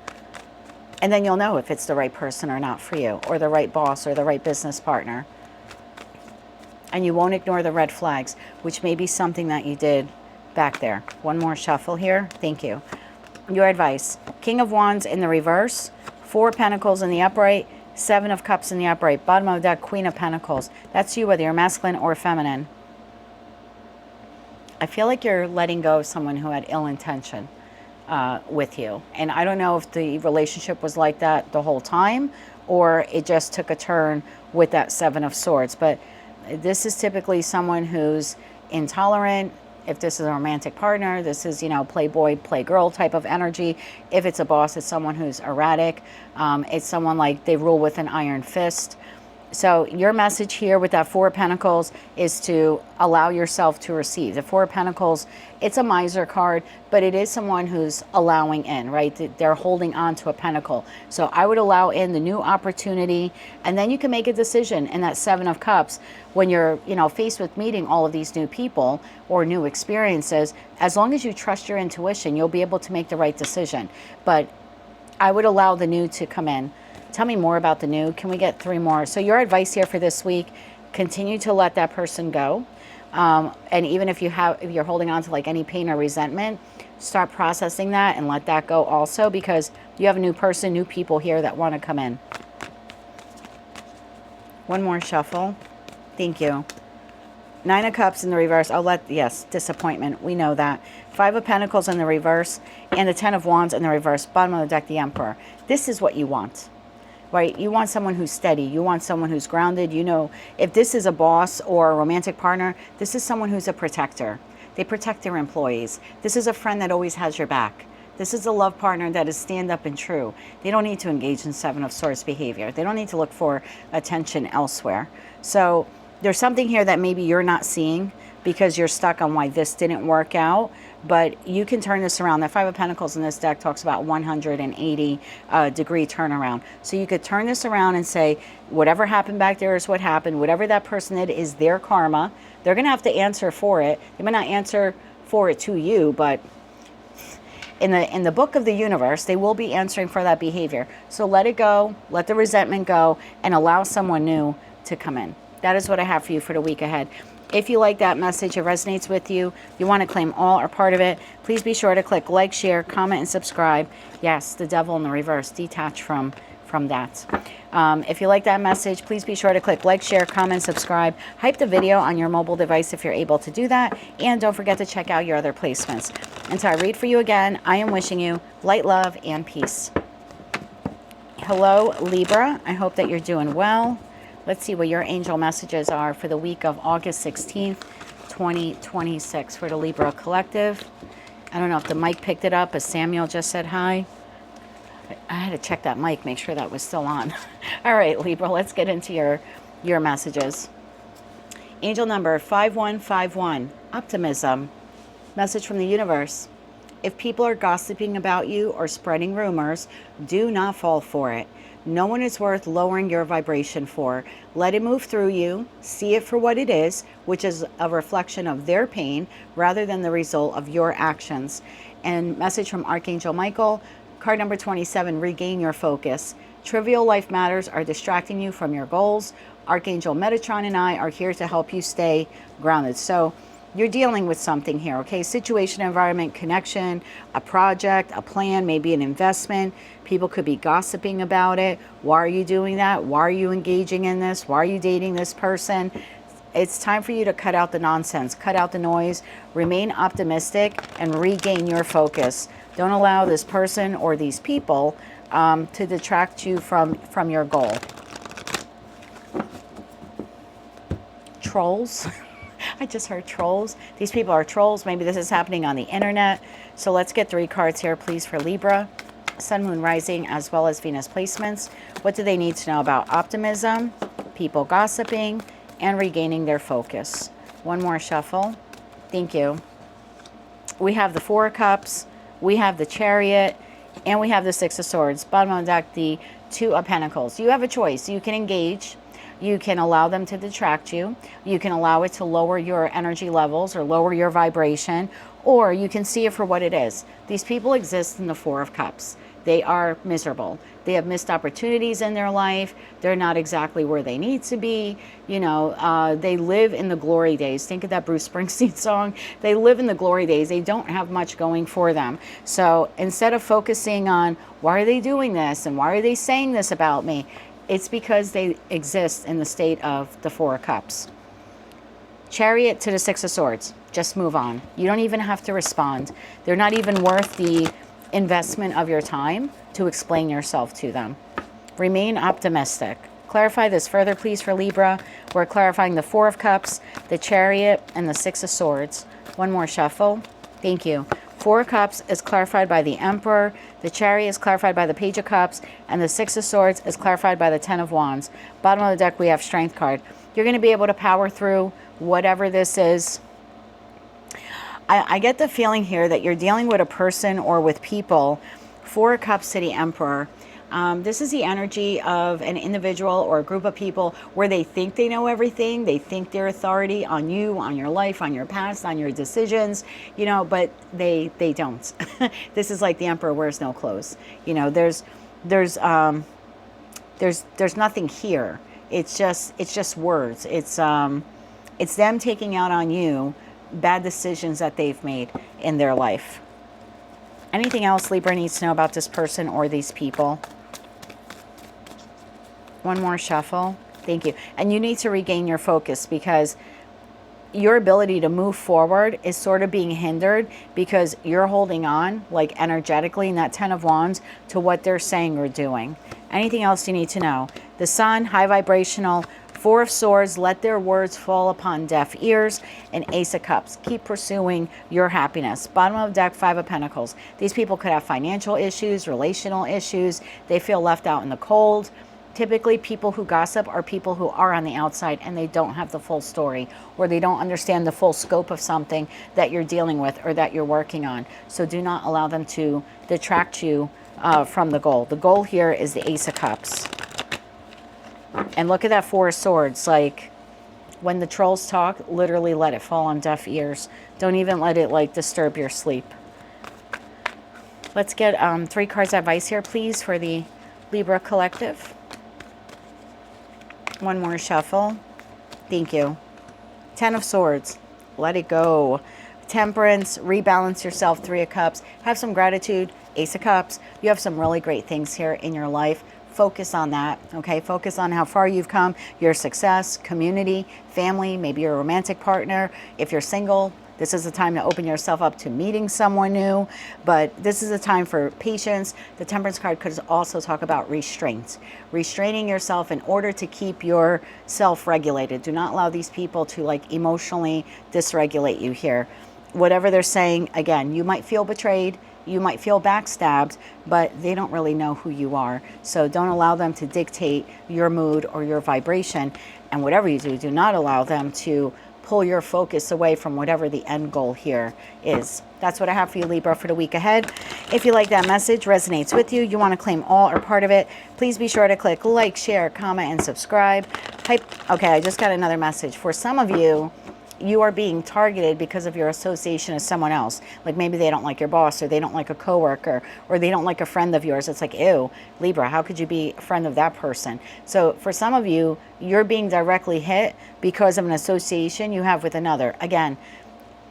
And then you'll know if it's the right person or not for you, or the right boss or the right business partner. And you won't ignore the red flags, which may be something that you did back there. One more shuffle here. Thank you. Your advice: King of Wands in the reverse, 4 Pentacles in the upright, 7 of Cups in the upright. Bottom of the deck, Queen of Pentacles. That's you, whether you're masculine or feminine. I feel like you're letting go of someone who had ill intention with you. And I don't know if the relationship was like that the whole time, or it just took a turn with that 7 of Swords. But this is typically someone who's intolerant. If this is a romantic partner, this is, playboy, playgirl type of energy. If it's a boss, it's someone who's erratic. It's someone like they rule with an iron fist. So your message here with that 4 of Pentacles is to allow yourself to receive. The 4 of Pentacles, it's a miser card, but it is someone who's allowing in, right? They're holding on to a pentacle. So I would allow in the new opportunity, and then you can make a decision in that 7 of Cups when you're, faced with meeting all of these new people or new experiences. As long as you trust your intuition, you'll be able to make the right decision. But I would allow the new to come in. Tell me more about the new. Can we get 3 more? So your advice here for this week: continue to let that person go. And even if you're holding on to like any pain or resentment, start processing that and let that go also, because you have a new person, new people here that want to come in. One more shuffle. Thank you. 9 of Cups in the reverse. Yes, disappointment. We know that. 5 of Pentacles in the reverse, and the 10 of Wands in the reverse. Bottom of the deck, the Emperor. This is what you want. Right? You want someone who's steady. You want someone who's grounded. If this is a boss or a romantic partner, this is someone who's a protector. They protect their employees. This is a friend that always has your back. This is a love partner that is stand up and true. They don't need to engage in 7 of Swords behavior. They don't need to look for attention elsewhere. So there's something here that maybe you're not seeing because you're stuck on why this didn't work out. But you can turn this around. The 5 of Pentacles in this deck talks about 180 degree turnaround. So you could turn this around and say, whatever happened back there is what happened. Whatever that person did is their karma. They're going to have to answer for it. They may not answer for it to you, but in the book of the universe, they will be answering for that behavior. So let it go. Let the resentment go and allow someone new to come in. That is what I have for you for the week ahead. If you like that message, it resonates with you, you want to claim all or part of it, please be sure to click like, share, comment, and subscribe. Yes, the devil in the reverse, detach from that. If you like that message, please be sure to click like, share, comment, subscribe. Hype the video on your mobile device if you're able to do that. And don't forget to check out your other placements. Until I read for you again, I am wishing you light, love, and peace. Hello, Libra. I hope that you're doing well. Let's see what your angel messages are for the week of August 16th, 2026 for the Libra Collective. I don't know if the mic picked it up, as Samuel just said hi. I had to check that mic, make sure that was still on. All right, Libra, let's get into your messages. Angel number 5151, optimism. Message from the universe. If people are gossiping about you or spreading rumors, do not fall for it. No one is worth lowering your vibration for. Let it move through you. See it for what it is, which is a reflection of their pain rather than the result of your actions. And message from Archangel Michael, card number 27, regain your focus. Trivial life matters are distracting you from your goals. Archangel Metatron and I are here to help you stay grounded. So you're dealing with something here, okay? Situation, environment, connection, a project, a plan, maybe an investment. People could be gossiping about it. Why are you doing that? Why are you engaging in this? Why are you dating this person? It's time for you to cut out the nonsense, cut out the noise, remain optimistic, and regain your focus. Don't allow this person or these people to detract you from your goal. Trolls. I just heard trolls. These people are trolls. Maybe this is happening on the internet. So let's get 3 cards here, please, for Libra. Sun, Moon, Rising, as well as Venus placements. What do they need to know about optimism, people gossiping, and regaining their focus? One more shuffle. Thank you. We have the 4 of Cups. We have the Chariot. And we have the 6 of Swords. Bottom of the deck, the 2 of Pentacles. You have a choice. You can engage. You can allow them to detract you. You can allow it to lower your energy levels or lower your vibration, or you can see it for what it is. These people exist in the 4 of Cups. They are miserable. They have missed opportunities in their life. They're not exactly where they need to be. You know, they live in the glory days. Think of that Bruce Springsteen song. They live in the glory days. They don't have much going for them. So instead of focusing on why are they doing this and why are they saying this about me, it's because they exist in the state of the 4 of Cups. Chariot to the 6 of Swords. Just move on. You don't even have to respond. They're not even worth the investment of your time to explain yourself to them. Remain optimistic. Clarify this further, please, for Libra. We're clarifying the 4 of Cups, the Chariot, and the 6 of Swords. One more shuffle. Thank you. 4 of Cups is clarified by the Emperor. The Chariot is clarified by the Page of Cups. And the 6 of Swords is clarified by the 10 of Wands. Bottom of the deck, we have Strength card. You're going to be able to power through whatever this is. I get the feeling here that you're dealing with a person or with people. 4 of Cups to the Emperor. This is the energy of an individual or a group of people where they think they know everything. They think they're authority on you, on your life, on your past, on your decisions, you know, but they don't. This is like the Emperor wears no clothes. You know, there's nothing here. It's just words. It's them taking out on you bad decisions that they've made in their life. Anything else Libra needs to know about this person or these people? One more shuffle. Thank you. And you need to regain your focus because your ability to move forward is sort of being hindered because you're holding on, like energetically in that 10 of Wands, to what they're saying or doing. Anything else you need to know? The Sun, high vibrational. 4 of Swords, let their words fall upon deaf ears. And Ace of Cups, keep pursuing your happiness. Bottom of the deck, 5 of Pentacles. These people could have financial issues, relational issues. They feel left out in the cold. Typically, people who gossip are people who are on the outside and they don't have the full story, or they don't understand the full scope of something that you're dealing with or that you're working on. So do not allow them to detract you from the goal. The goal here is the Ace of Cups. And look at that 4 of Swords. Like, when the trolls talk, literally let it fall on deaf ears. Don't even let it, like, disturb your sleep. Let's get 3 cards advice here, please, for the Libra collective. One more shuffle. Thank you. 10 of Swords. Let it go. Temperance. Rebalance yourself. 3 of Cups. Have some gratitude. Ace of Cups. You have some really great things here in your life. Focus on that, okay? Focus on how far you've come, your success, community, family, maybe your romantic partner. If you're single, this is the time to open yourself up to meeting someone new, but this is a time for patience. The Temperance card could also talk about restraint. Restraining yourself in order to keep yourself regulated. Do not allow these people to, like, emotionally dysregulate you here. Whatever they're saying, again, you might feel betrayed, you might feel backstabbed, but they don't really know who you are. So don't allow them to dictate your mood or your vibration. And whatever you do, do not allow them to pull your focus away from whatever the end goal here is. That's what I have for you, Libra, for the week ahead. If you like that message, resonates with you, you want to claim all or part of it, please be sure to click like, share, comment, and subscribe. Okay, I just got another message. For some of you, you are being targeted because of your association with someone else. Like maybe they don't like your boss, or they don't like a coworker, or they don't like a friend of yours. It's like, ew, Libra, how could you be a friend of that person? So for some of you, you're being directly hit because of an association you have with another. Again,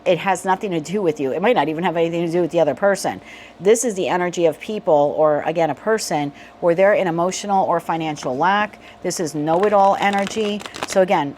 it has nothing to do with you. It might not even have anything to do with the other person. This is the energy of people, or again, a person, where they're in emotional or financial lack. This is know-it-all energy. So again,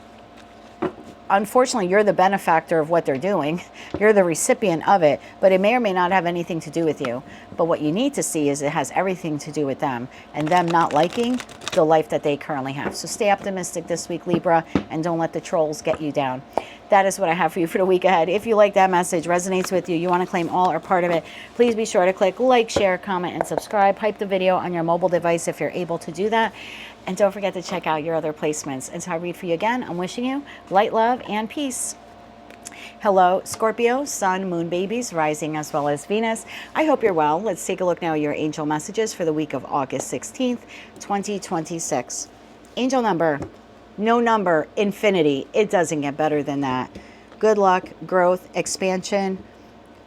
unfortunately, you're the benefactor of what they're doing. You're the recipient of it, but it may or may not have anything to do with you. But what you need to see is it has everything to do with them, and them not liking the life that they currently have. So stay optimistic this week, Libra, and don't let the trolls get you down. That is what I have for you for the week ahead. If you like that message, resonates with you, you want to claim all or part of it, please be sure to click like, share, comment, and subscribe. Hype the video on your mobile device if you're able to do that. And don't forget to check out your other placements. Until I read for you again, I'm wishing you light, love, and peace. Hello, Scorpio, Sun, Moon babies, rising as well as Venus. I hope you're well. Let's take a look now at your angel messages for the week of August 16th, 2026. Angel number, no number, infinity. It doesn't get better than that. Good luck, growth, expansion.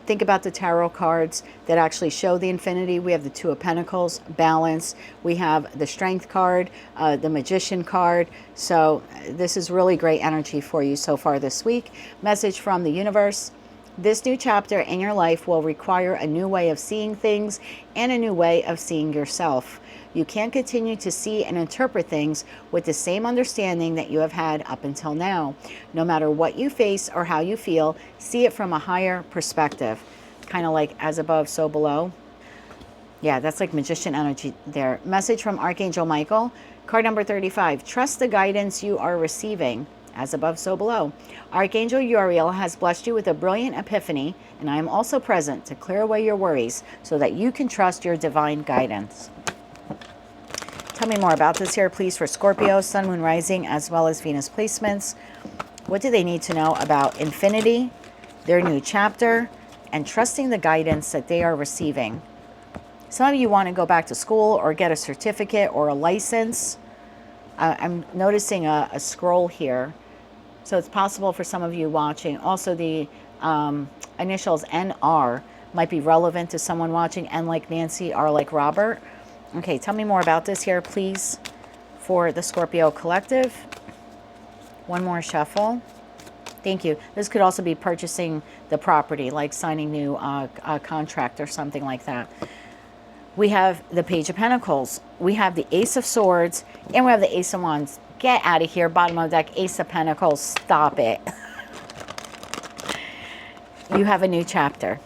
Think about the tarot cards that actually show the infinity. We have the Two of Pentacles, balance. We have the Strength card, the Magician card. So this is really great energy for you so far this week. Message from the universe. This new chapter in your life will require a new way of seeing things and a new way of seeing yourself. You can't continue to see and interpret things with the same understanding that you have had up until now. No matter what you face or how you feel, see it from a higher perspective. Kind of like as above, so below. Yeah, that's like magician energy there. Message from Archangel Michael. Card number 35. Trust the guidance you are receiving. As above, so below. Archangel Uriel has blessed you with a brilliant epiphany, and I am also present to clear away your worries so that you can trust your divine guidance. Tell me more about this here, please, for Scorpio, Sun, Moon, Rising, as well as Venus placements. What do they need to know about infinity, their new chapter, and trusting the guidance that they are receiving? Some of you want to go back to school or get a certificate or a license. I'm noticing a scroll here. So it's possible for some of you watching. Also, the initials NR might be relevant to someone watching. N like Nancy, R like Robert. Okay, tell me more about this here, please, for the Scorpio collective. One more shuffle. Thank you. This could also be purchasing the property, like signing new contract or something like that. We have the Page of Pentacles. We have the Ace of Swords, and we have the Ace of Wands. Get out of here, bottom of the deck, Ace of Pentacles. Stop it. You have a new chapter.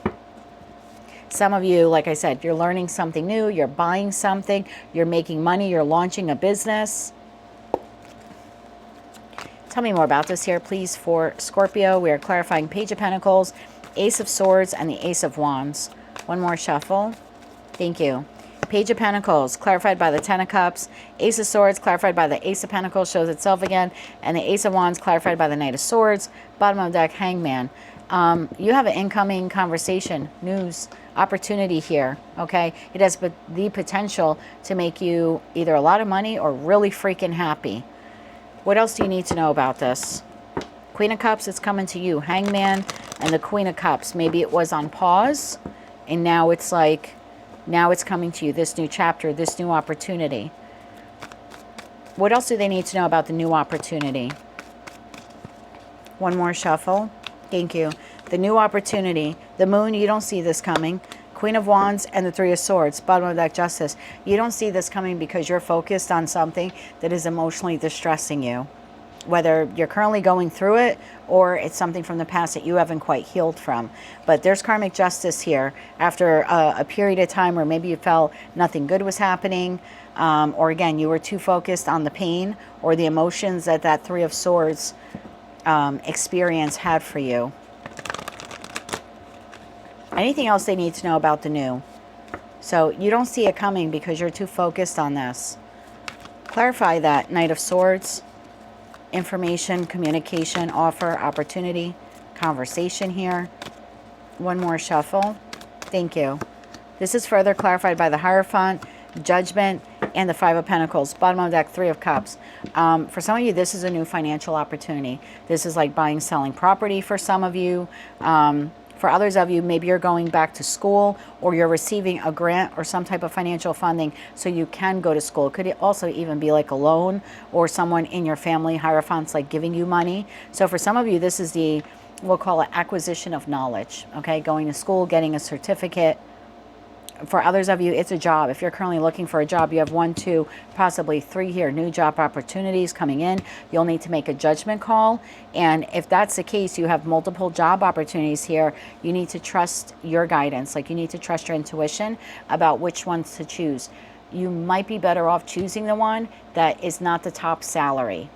Some of you, like I said, you're learning something new, you're buying something, you're making money, you're launching a business. Tell me more about this here, please, for Scorpio. We are clarifying Page of Pentacles, Ace of Swords, and the Ace of Wands. One more shuffle. Thank you. Page of Pentacles, clarified by the Ten of Cups. Ace of Swords, clarified by the Ace of Pentacles, shows itself again. And the Ace of Wands, clarified by the Knight of Swords. Bottom of the deck, Hangman. You have an incoming conversation, news, opportunity here, okay? It has the potential to make you either a lot of money or really freaking happy. What else do you need to know about this? Queen of Cups, it's coming to you. Hangman and the Queen of Cups. Maybe it was on pause, and now it's like, now it's coming to you, this new chapter, this new opportunity. What else do they need to know about the new opportunity? One more shuffle. Thank you. The new opportunity. The Moon, you don't see this coming. Queen of Wands and the Three of Swords. Bottom of that, Justice. You don't see this coming because you're focused on something that is emotionally distressing you. Whether you're currently going through it or it's something from the past that you haven't quite healed from. But there's karmic justice here after a period of time where maybe you felt nothing good was happening. Or again, you were too focused on the pain or the emotions that that Three of Swords experience had for you. Anything else they need to know about the new? So you don't see it coming because you're too focused on this. Clarify that, Knight of Swords information, communication, offer, opportunity, conversation here. One more shuffle. Thank you. This is further clarified by the Hierophant, Judgment, and the Five of Pentacles. Bottom of the deck, Three of Cups. For some of you, this is a new financial opportunity. This is like buying, selling property for some of you. For others of you, maybe you're going back to school, or you're receiving a grant or some type of financial funding so you can go to school. It could also even be like a loan, or someone in your family, Hierophant's like giving you money. So for some of you, this is the, we'll call it acquisition of knowledge, okay? Going to school, getting a certificate. For others of you, it's a job. If you're currently looking for a job, you have 1, 2, possibly 3 here, new job opportunities coming in. You'll need to make a judgment call. And if that's the case, you have multiple job opportunities here. You need to trust your guidance. Like, you need to trust your intuition about which ones to choose. You might be better off choosing the one that is not the top salary.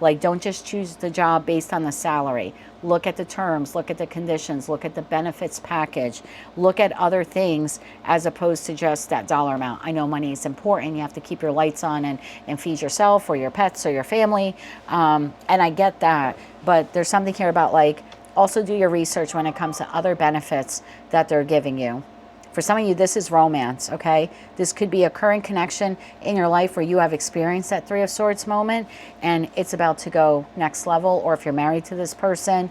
Like, don't just choose the job based on the salary. Look at the terms, look at the conditions, look at the benefits package, look at other things as opposed to just that dollar amount. I know money is important. You have to keep your lights on and feed yourself or your pets or your family. And I get that. But there's something here about, like, also do your research when it comes to other benefits that they're giving you. For some of you, this is romance, okay? This could be a current connection in your life where you have experienced that Three of Swords moment and it's about to go next level. Or if you're married to this person,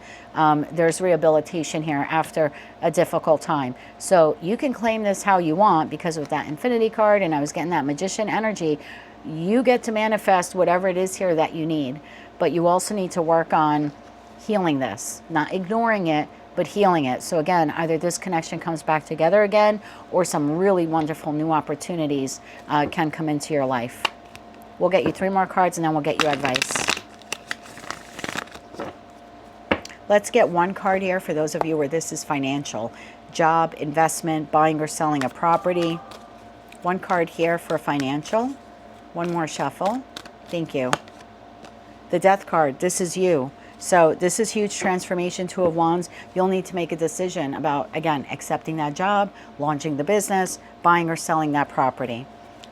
there's rehabilitation here after a difficult time. So you can claim this how you want, because with that Infinity card, and I was getting that Magician energy, you get to manifest whatever it is here that you need. But you also need to work on healing this, not ignoring it, but healing it. So again, either this connection comes back together again, or some really wonderful new opportunities can come into your life. We'll get you 3 more cards and then we'll get you advice. Let's get 1 card here for those of you where this is financial. Job, investment, buying or selling a property. 1 card here for financial. 1 more shuffle. Thank you. The Death card, this is you. So this is huge transformation, 2 of Wands. You'll need to make a decision about, again, accepting that job, launching the business, buying or selling that property.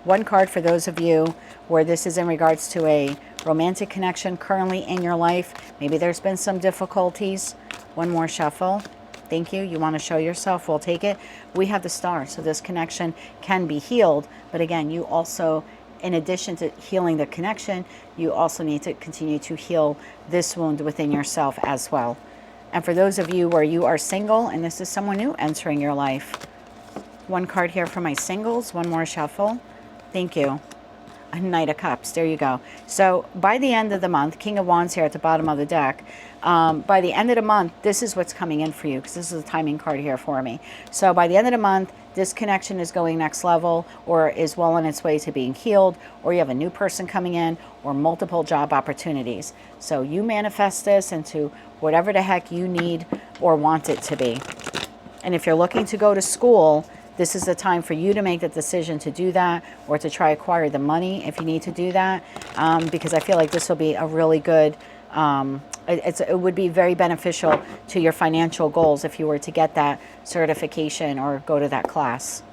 1 card for those of you where this is in regards to a romantic connection currently in your life. Maybe there's been some difficulties. 1 more shuffle. Thank you. You want to show yourself? We'll take it. We have the Star, so this connection can be healed. But again, you also, in addition to healing the connection, you also need to continue to heal this wound within yourself as well. And for those of you where you are single and this is someone new entering your life, 1 card here for my singles. 1 more shuffle. Thank you. A Knight of Cups. There you go. So by the end of the month, King of Wands here at the bottom of the deck, by the end of the month, this is what's coming in for you, because this is a timing card here for me. So by the end of the month, this connection is going next level, or is well on its way to being healed, or you have a new person coming in, or multiple job opportunities. So you manifest this into whatever the heck you need or want it to be. And if you're looking to go to school, this is the time for you to make the decision to do that, or to try acquire the money if you need to do that, because I feel like this will be a really good, it would be very beneficial to your financial goals if you were to get that certification or go to that class.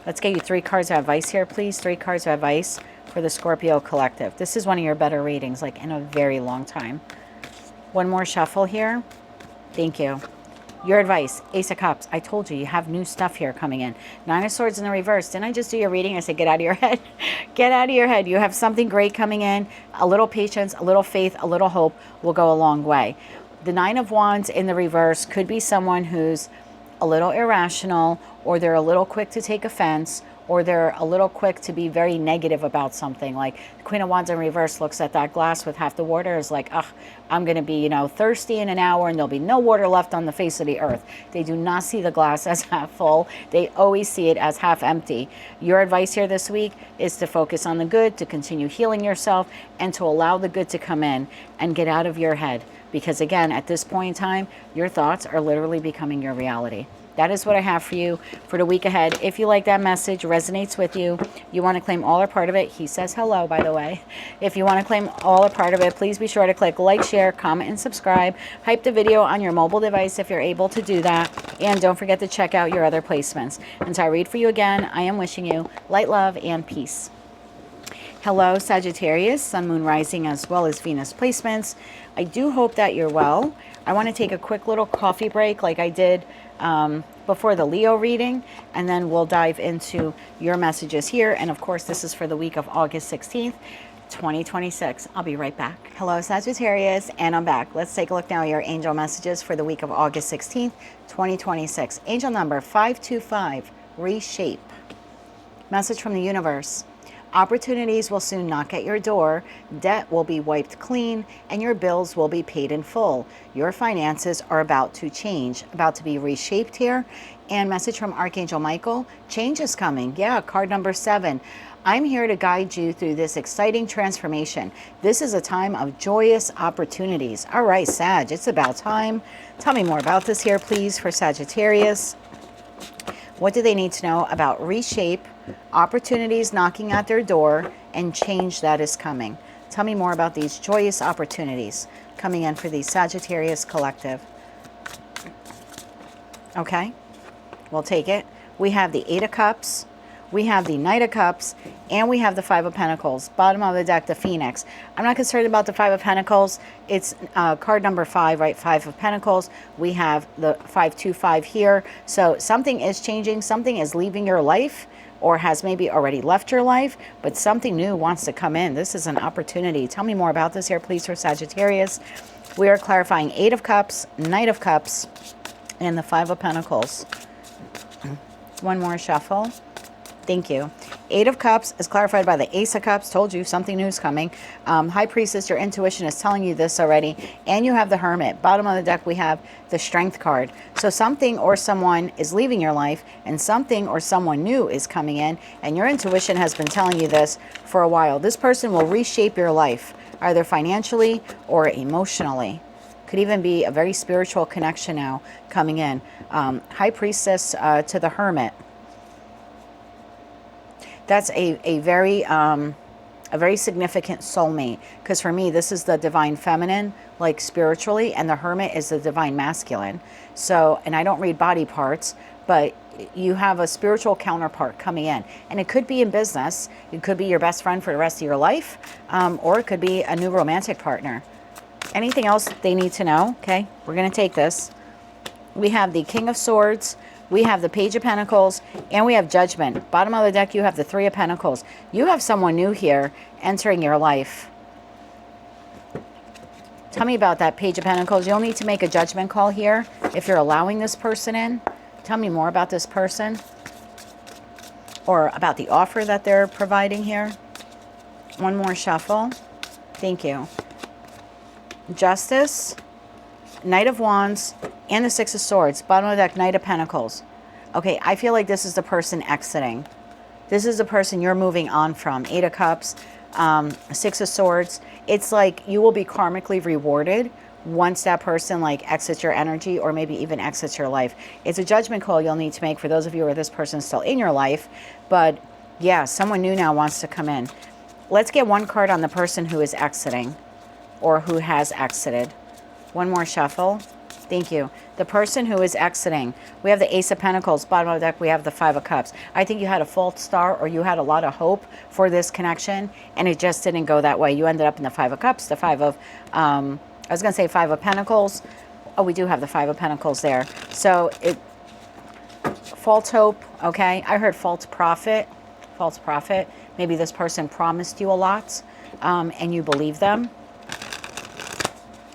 Let's get you 3 cards of advice here, please. 3 cards of advice for the Scorpio collective. This is one of your better readings, like in a very long time. 1 more shuffle here. Thank you. Your advice, Ace of Cups. I told you, you have new stuff here coming in. 9 of Swords in the reverse. Didn't I just do your reading? I said, get out of your head. Get out of your head. You have something great coming in. A little patience, a little faith, a little hope will go a long way. The 9 of Wands in the reverse could be someone who's a little irrational, or they're a little quick to take offense, or they're a little quick to be very negative about something. Like the Queen of Wands in reverse looks at that glass with half the water, is like, ugh, I'm going to be, you know, thirsty in an hour and there'll be no water left on the face of the earth. They do not see the glass as half full. They always see it as half empty. Your advice here this week is to focus on the good, to continue healing yourself, and to allow the good to come in and get out of your head. Because again, at this point in time, your thoughts are literally becoming your reality. That is what I have for you for the week ahead. If you like that message, resonates with you, you want to claim all or part of it. He says hello, by the way. If you want to claim all or part of it, please be sure to click like, share, comment, and subscribe. Hype the video on your mobile device if you're able to do that. And don't forget to check out your other placements. Until I read for you again, I am wishing you light, love, and peace. Hello, Sagittarius, Sun, Moon, Rising, as well as Venus placements. I do hope that you're well. I want to take a quick little coffee break like I did before the Leo reading, and then we'll dive into your messages here. And of course, this is for the week of August 16th, 2026. I'll be right back. Hello, Sagittarius, and I'm back. Let's take a look now at your angel messages for the week of August 16th, 2026. Angel number 525, reshape. Message from the universe. Opportunities will soon knock at your door, debt will be wiped clean, and your bills will be paid in full. Your finances are about to change, about to be reshaped here. And message from Archangel Michael, change is coming. Yeah, card number 7. I'm here to guide you through this exciting transformation. This is a time of joyous opportunities. All right, Sag, it's about time. Tell me more about this here, please, for Sagittarius. What do they need to know about reshape, opportunities knocking at their door, and change that is coming? Tell me more about these joyous opportunities coming in for the Sagittarius collective. Okay, we'll take it. We have the 8 of Cups, we have the Knight of Cups, and we have the 5 of Pentacles. Bottom of the deck, the Phoenix. I'm not concerned about the 5 of Pentacles. It's card number 5, right? 5 of Pentacles. We have the 525 here. So something is changing. Something is leaving your life, or has maybe already left your life, but something new wants to come in. This is an opportunity. Tell me more about this here, please, for Sagittarius. We are clarifying 8 of Cups, Knight of Cups, and the 5 of Pentacles. One more shuffle. Thank you. 8 of Cups is clarified by the Ace of Cups. Told you something new is coming. High Priestess, your intuition is telling you this already. And you have the Hermit. Bottom of the deck, we have the Strength card. So something or someone is leaving your life, and something or someone new is coming in. And your intuition has been telling you this for a while. This person will reshape your life, either financially or emotionally. Could even be a very spiritual connection now coming in. High Priestess to the Hermit. That's a very significant soulmate, because for me, this is the divine feminine, like spiritually, and the Hermit is the divine masculine. So, and I don't read body parts, but you have a spiritual counterpart coming in, and it could be in business. It could be your best friend for the rest of your life, or it could be a new romantic partner. Anything else they need to know? Okay, we're going to take this. We have the King of Swords. We have the Page of Pentacles, and we have Judgment. Bottom of the deck, you have the 3 of Pentacles. You have someone new here entering your life. Tell me about that Page of Pentacles. You'll need to make a judgment call here if you're allowing this person in. Tell me more about this person, or about the offer that they're providing here. One more shuffle. Thank you. Justice, Knight of Wands, and the 6 of Swords. Bottom of the deck, Knight of Pentacles. Okay, I feel like this is the person exiting. This is the person you're moving on from. 8 of Cups, 6 of Swords. It's like you will be karmically rewarded once that person like exits your energy, or maybe even exits your life. It's a judgment call you'll need to make for those of you where this person's still in your life. But yeah, someone new now wants to come in. Let's get one card on the person who is exiting, or who has exited. One more shuffle. Thank you. The person who is exiting. We have the Ace of Pentacles. Bottom of the deck, we have the 5 of Cups. I think you had a false start, or you had a lot of hope for this connection, and it just didn't go that way. You ended up in the 5 of Cups, the 5 of, I was going to say 5 of Pentacles. Oh, we do have the 5 of Pentacles there. So, false hope, okay? I heard false prophet. False prophet. Maybe this person promised you a lot, and you believe them.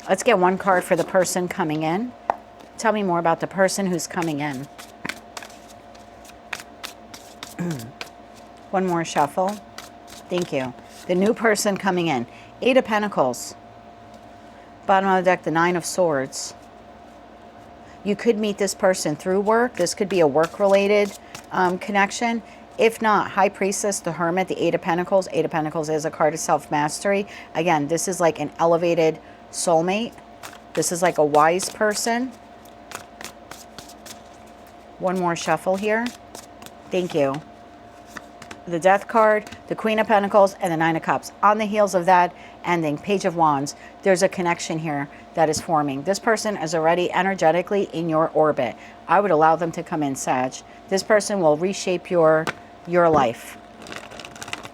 Let's get one card for the person coming in. Tell me more about the person who's coming in. One more shuffle. Thank you. The new person coming in. 8 of Pentacles. Bottom of the deck, the 9 of Swords. You could meet this person through work. This could be a work-related connection. If not, High Priestess, the Hermit, the 8 of Pentacles. 8 of Pentacles is a card of self-mastery. Again, this is like an elevated soulmate. This is like a wise person. One more shuffle here. Thank you. The Death card, the Queen of Pentacles, and the 9 of Cups. On the heels of that ending, Page of Wands, there's a connection here that is forming. This person is already energetically in your orbit. I would allow them to come in, Sag. This person will reshape your life.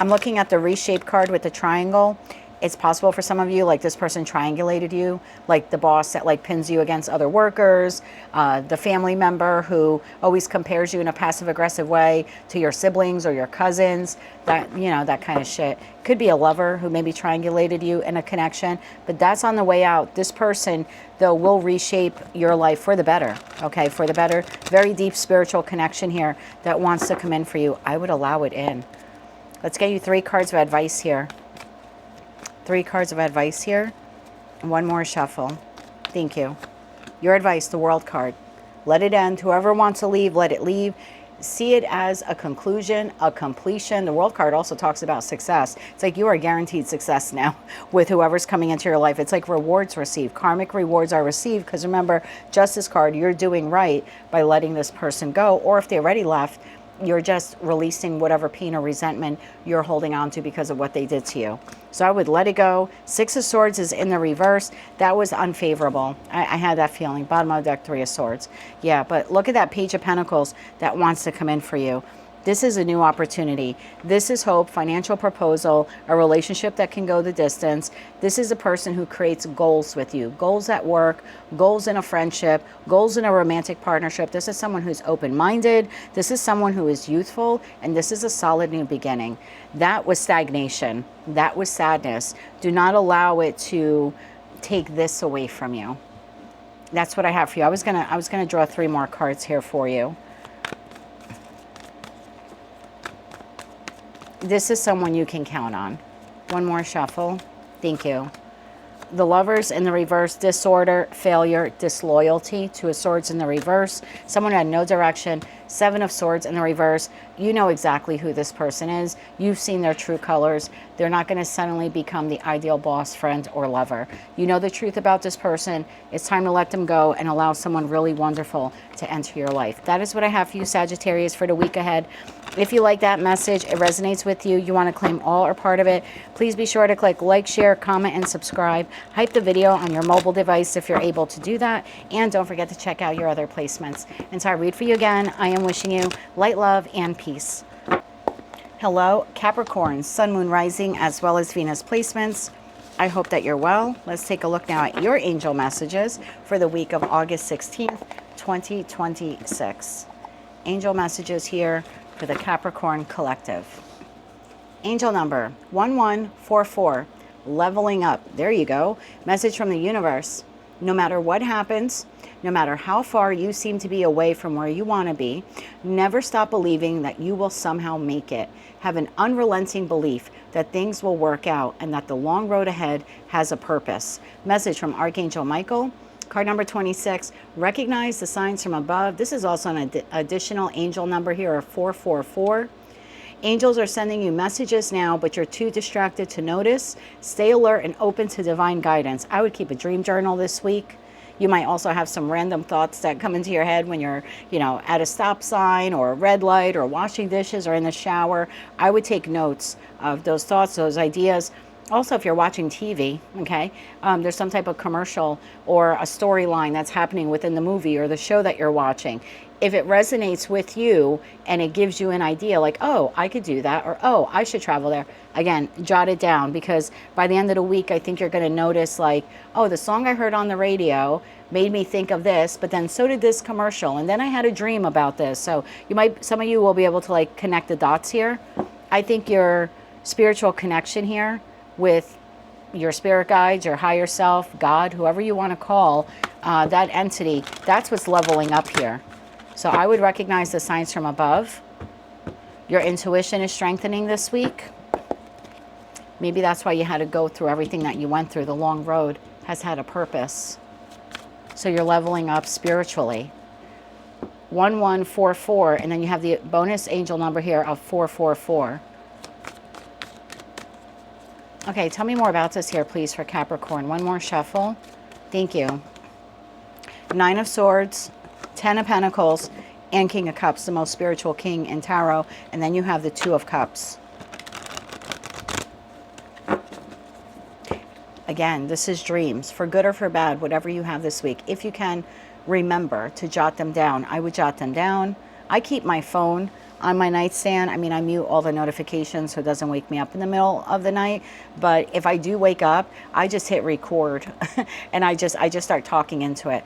I'm looking at the reshape card with the triangle. It's possible for some of you, like this person triangulated you, like the boss that like pins you against other workers, the family member who always compares you in a passive aggressive way to your siblings or your cousins, that, you know, that kind of shit. Could be a lover who maybe triangulated you in a connection, but that's on the way out. This person, though, will reshape your life for the better, okay, for the better. Very deep spiritual connection here that wants to come in for you. I would allow it in. Let's get you 3 cards of advice here. 3 cards of advice here. And 1 more shuffle. Thank you. Your advice, the World card. Let it end. Whoever wants to leave, let it leave. See it as a conclusion, a completion. The World card also talks about success. It's like you are guaranteed success now with whoever's coming into your life. It's like rewards received. Karmic rewards are received because remember, Justice card, you're doing right by letting this person go. Or if they already left, you're just releasing whatever pain or resentment you're holding on to because of what they did to you. So I would let it go. 6 of Swords is in the reverse. That was unfavorable. I had that feeling. Bottom of the deck, 3 of Swords. Yeah, but look at that Page of Pentacles that wants to come in for you. This is a new opportunity. This is hope, financial proposal, a relationship that can go the distance. This is a person who creates goals with you. Goals at work, goals in a friendship, goals in a romantic partnership. This is someone who's open-minded. This is someone who is youthful. And this is a solid new beginning. That was stagnation. That was sadness. Do not allow it to take this away from you. That's what I have for you. I was gonna draw 3 more cards here for you. This is someone you can count on. 1 more shuffle. Thank you. The Lovers in the reverse, disorder, failure, disloyalty. 2 of Swords in the reverse. Someone who had no direction. 7 of Swords in the reverse. You know exactly who this person is. You've seen their true colors. They're not going to suddenly become the ideal boss, friend, or lover. You know the truth about this person. It's time to let them go and allow someone really wonderful to enter your life. That is what I have for you, Sagittarius, for the week ahead. If you like that message, it resonates with you, you want to claim all or part of it, please be sure to click like, share, comment, and subscribe. Hype the video on your mobile device if you're able to do that. And don't forget to check out your other placements. Until I read for you again, I am wishing you light, love, and peace. Hello, Capricorn, Sun, Moon, Rising, as well as Venus placements. I hope that you're well. Let's take a look now at your angel messages for the week of August 16th, 2026. Angel messages here for the Capricorn collective. Angel number 1144, leveling up. There you go. Message from the universe. No matter what happens, no matter how far you seem to be away from where you want to be, never stop believing that you will somehow make it. Have an unrelenting belief that things will work out and that the long road ahead has a purpose. Message from Archangel Michael. Card number 26, recognize the signs from above. This is also an additional angel number here of 444. Angels are sending you messages now, but you're too distracted to notice. Stay alert and open to divine guidance. I would keep a dream journal this week. You might also have some random thoughts that come into your head when you're, at a stop sign or a red light or washing dishes or in the shower. I would take notes of those thoughts, those ideas. Also, if you're watching TV, okay, there's some type of commercial or a storyline that's happening within the movie or the show that you're watching. If it resonates with you and it gives you an idea like, oh, I could do that, or oh, I should travel there. Again, jot it down, because by the end of the week, I think you're going to notice like, oh, the song I heard on the radio made me think of this, but then so did this commercial. And then I had a dream about this. So some of you will be able to like connect the dots here. I think your spiritual connection here with your spirit guides, your higher self, God, whoever you want to call that entity, that's what's leveling up here. So I would recognize the signs from above. Your intuition is strengthening this week. Maybe that's why you had to go through everything that you went through. The long road has had a purpose. So you're leveling up spiritually. 1144, and then you have the bonus angel number here of 444. Okay, tell me more about this here, please, for Capricorn. 1 more shuffle. Thank you. 9 of Swords, 10 of Pentacles, and King of Cups, the most spiritual king in Tarot. And then you have the 2 of Cups. Again, this is dreams, for good or for bad, whatever you have this week. If you can, remember to jot them down. I would jot them down. I keep my phone on my nightstand. I mean, I mute all the notifications so it doesn't wake me up in the middle of the night. But if I do wake up, I just hit record and I just start talking into it,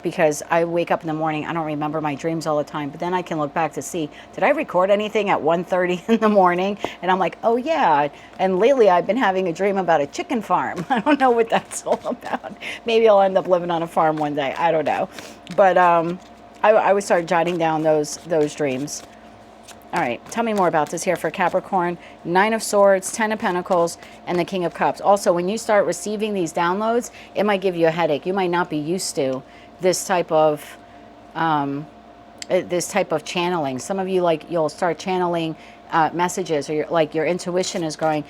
because I wake up in the morning. I don't remember my dreams all the time, but then I can look back to see, did I record anything at 1:30 in the morning? And I'm like, oh yeah. And lately I've been having a dream about a chicken farm. I don't know what that's all about. Maybe I'll end up living on a farm one day. I don't know. But I would start jotting down those dreams. All right, tell me more about this here for Capricorn. 9 of Swords, 10 of Pentacles, and the King of Cups. Also, when you start receiving these downloads, it might give you a headache. You might not be used to this type of channeling. Some of you, like, you'll start channeling messages, or your intuition is going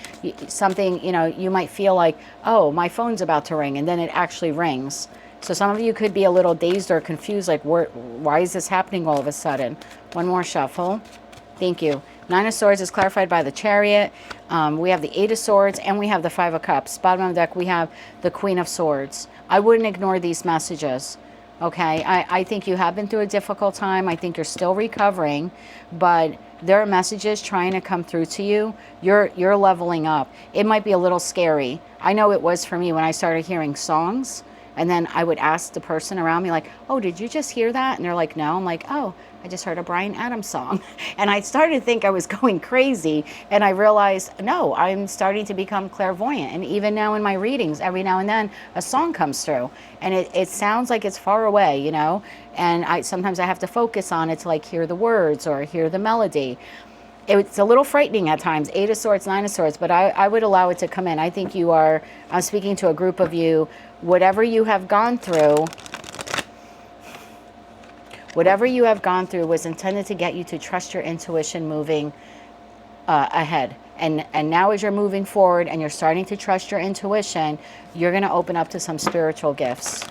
something. You might feel like, oh, my phone's about to ring, and then it actually rings. So some of you could be a little dazed or confused, like, why is this happening all of a sudden? One more shuffle. Thank you. 9 of Swords is clarified by the Chariot. We have the 8 of Swords, and we have the 5 of Cups. Bottom of the deck, we have the Queen of Swords. I wouldn't ignore these messages, okay? I think you have been through a difficult time. I think you're still recovering, but there are messages trying to come through to you. You're leveling up. It might be a little scary. I know it was for me when I started hearing songs, and then I would ask the person around me, like, oh, did you just hear that? And they're like, no. I'm like, oh, I just heard a Bryan Adams song. And I started to think I was going crazy. And I realized, no, I'm starting to become clairvoyant. And even now in my readings, every now and then a song comes through. And it sounds like it's far away, And sometimes I have to focus on it to, like, hear the words or hear the melody. It's a little frightening at times. 8 of Swords, 9 of Swords, but I would allow it to come in. I think I'm speaking to a group of you. Whatever you have gone through was intended to get you to trust your intuition moving ahead. And now as you're moving forward and you're starting to trust your intuition, you're going to open up to some spiritual gifts.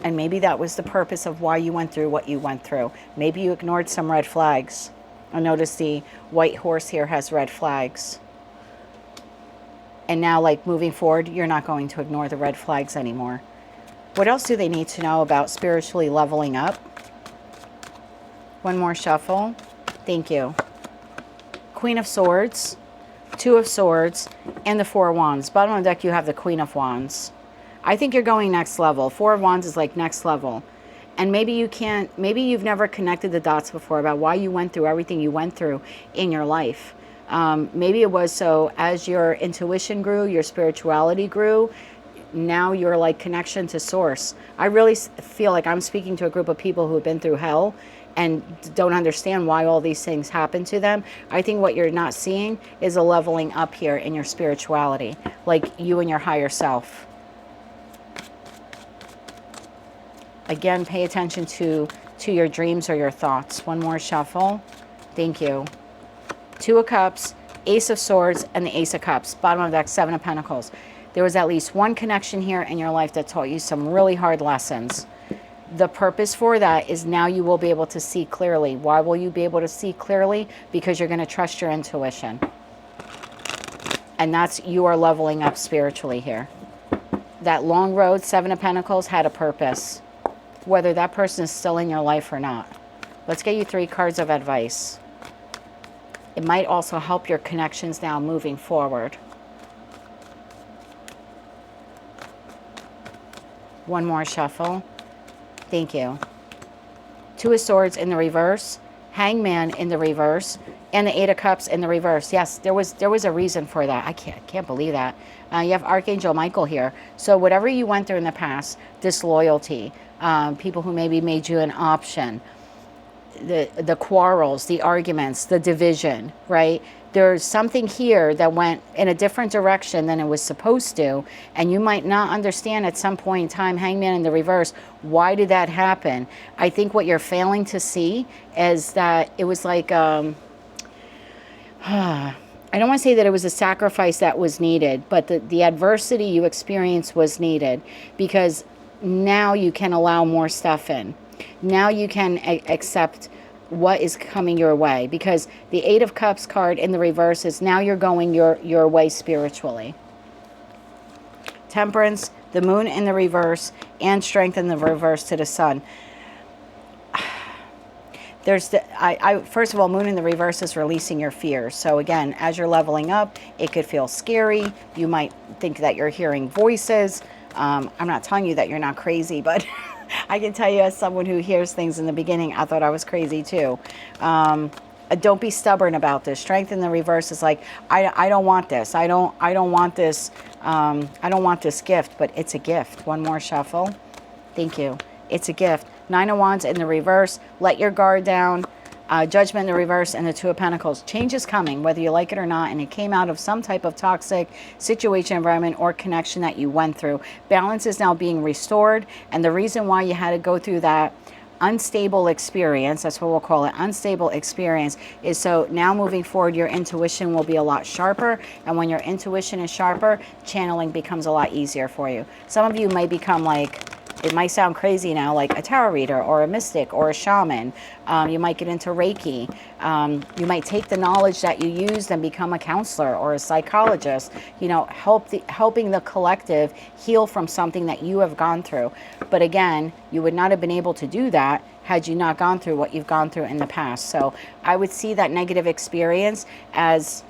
And maybe that was the purpose of why you went through what you went through. Maybe you ignored some red flags. I notice the white horse here has red flags. And now, like, moving forward, you're not going to ignore the red flags anymore. What else do they need to know about spiritually leveling up? One more shuffle. Thank you. Queen of Swords, 2 of Swords, and the 4 of Wands. Bottom of the deck, you have the Queen of Wands. I think you're going next level. 4 of Wands is like next level. And maybe you've never connected the dots before about why you went through everything you went through in your life. Maybe it was so as your intuition grew, your spirituality grew, now your, like, connection to source. I really feel like I'm speaking to a group of people who have been through hell and don't understand why all these things happen to them. I think what you're not seeing is a leveling up here in your spirituality, like you and your higher self. Again, pay attention to your dreams or your thoughts. One more shuffle. Thank you. 2 of Cups, Ace of Swords, and the Ace of Cups. Bottom of the deck, 7 of Pentacles. There was at least one connection here in your life that taught you some really hard lessons. The purpose for that is now you will be able to see clearly. Why will you be able to see clearly? Because you're going to trust your intuition. And you are leveling up spiritually here. That long road, 7 of Pentacles, had a purpose. Whether that person is still in your life or not. Let's get you 3 cards of advice. It might also help your connections now moving forward. One more shuffle. Thank you. 2 of Swords in the reverse, Hangman in the reverse, and the 8 of Cups in the reverse. Yes, there was a reason for that. I can't believe that. You have Archangel Michael here. So whatever you went through in the past, disloyalty, people who maybe made you an option, the quarrels, the arguments, the division, right? There's something here that went in a different direction than it was supposed to, and you might not understand at some point in time, Hangman in the reverse, why did that happen? I think what you're failing to see is that it was like, I don't want to say that it was a sacrifice that was needed, but the adversity you experienced was needed, because now you can allow more stuff in. Now you can accept what is coming your way, because the 8 of Cups card in the reverse is now you're going your way spiritually. Temperance, the Moon in the reverse, and Strength in the reverse to the Sun. First of all, moon in the reverse is releasing your fears. So again, as you're leveling up, it could feel scary. You might think that you're hearing voices. I'm not telling you that you're not crazy, but I can tell you as someone who hears things in the beginning, I thought I was crazy too. Don't be stubborn about this. Strength in the reverse is like, I don't want this. I don't want this. I don't want this gift, but it's a gift. One more shuffle. Thank you. It's a gift. Nine of Wands in the reverse. Let your guard down. Judgment in the reverse, and the Two of Pentacles. Change is coming, whether you like it or not, and it came out of some type of toxic situation, environment, or connection that you went through. Balance is now being restored, and the reason why you had to go through that unstable experience, that's what we'll call it, unstable experience, is so now moving forward your intuition will be a lot sharper, and when your intuition is sharper, channeling becomes a lot easier for you. Some of you may become like, it might sound crazy now, like a tarot reader or a mystic or a shaman. You might get into Reiki. You might take the knowledge that you used and become a counselor or a psychologist, you know, helping the collective heal from something that you have gone through. But again, you would not have been able to do that had you not gone through what you've gone through in the past. So I would see that negative experience as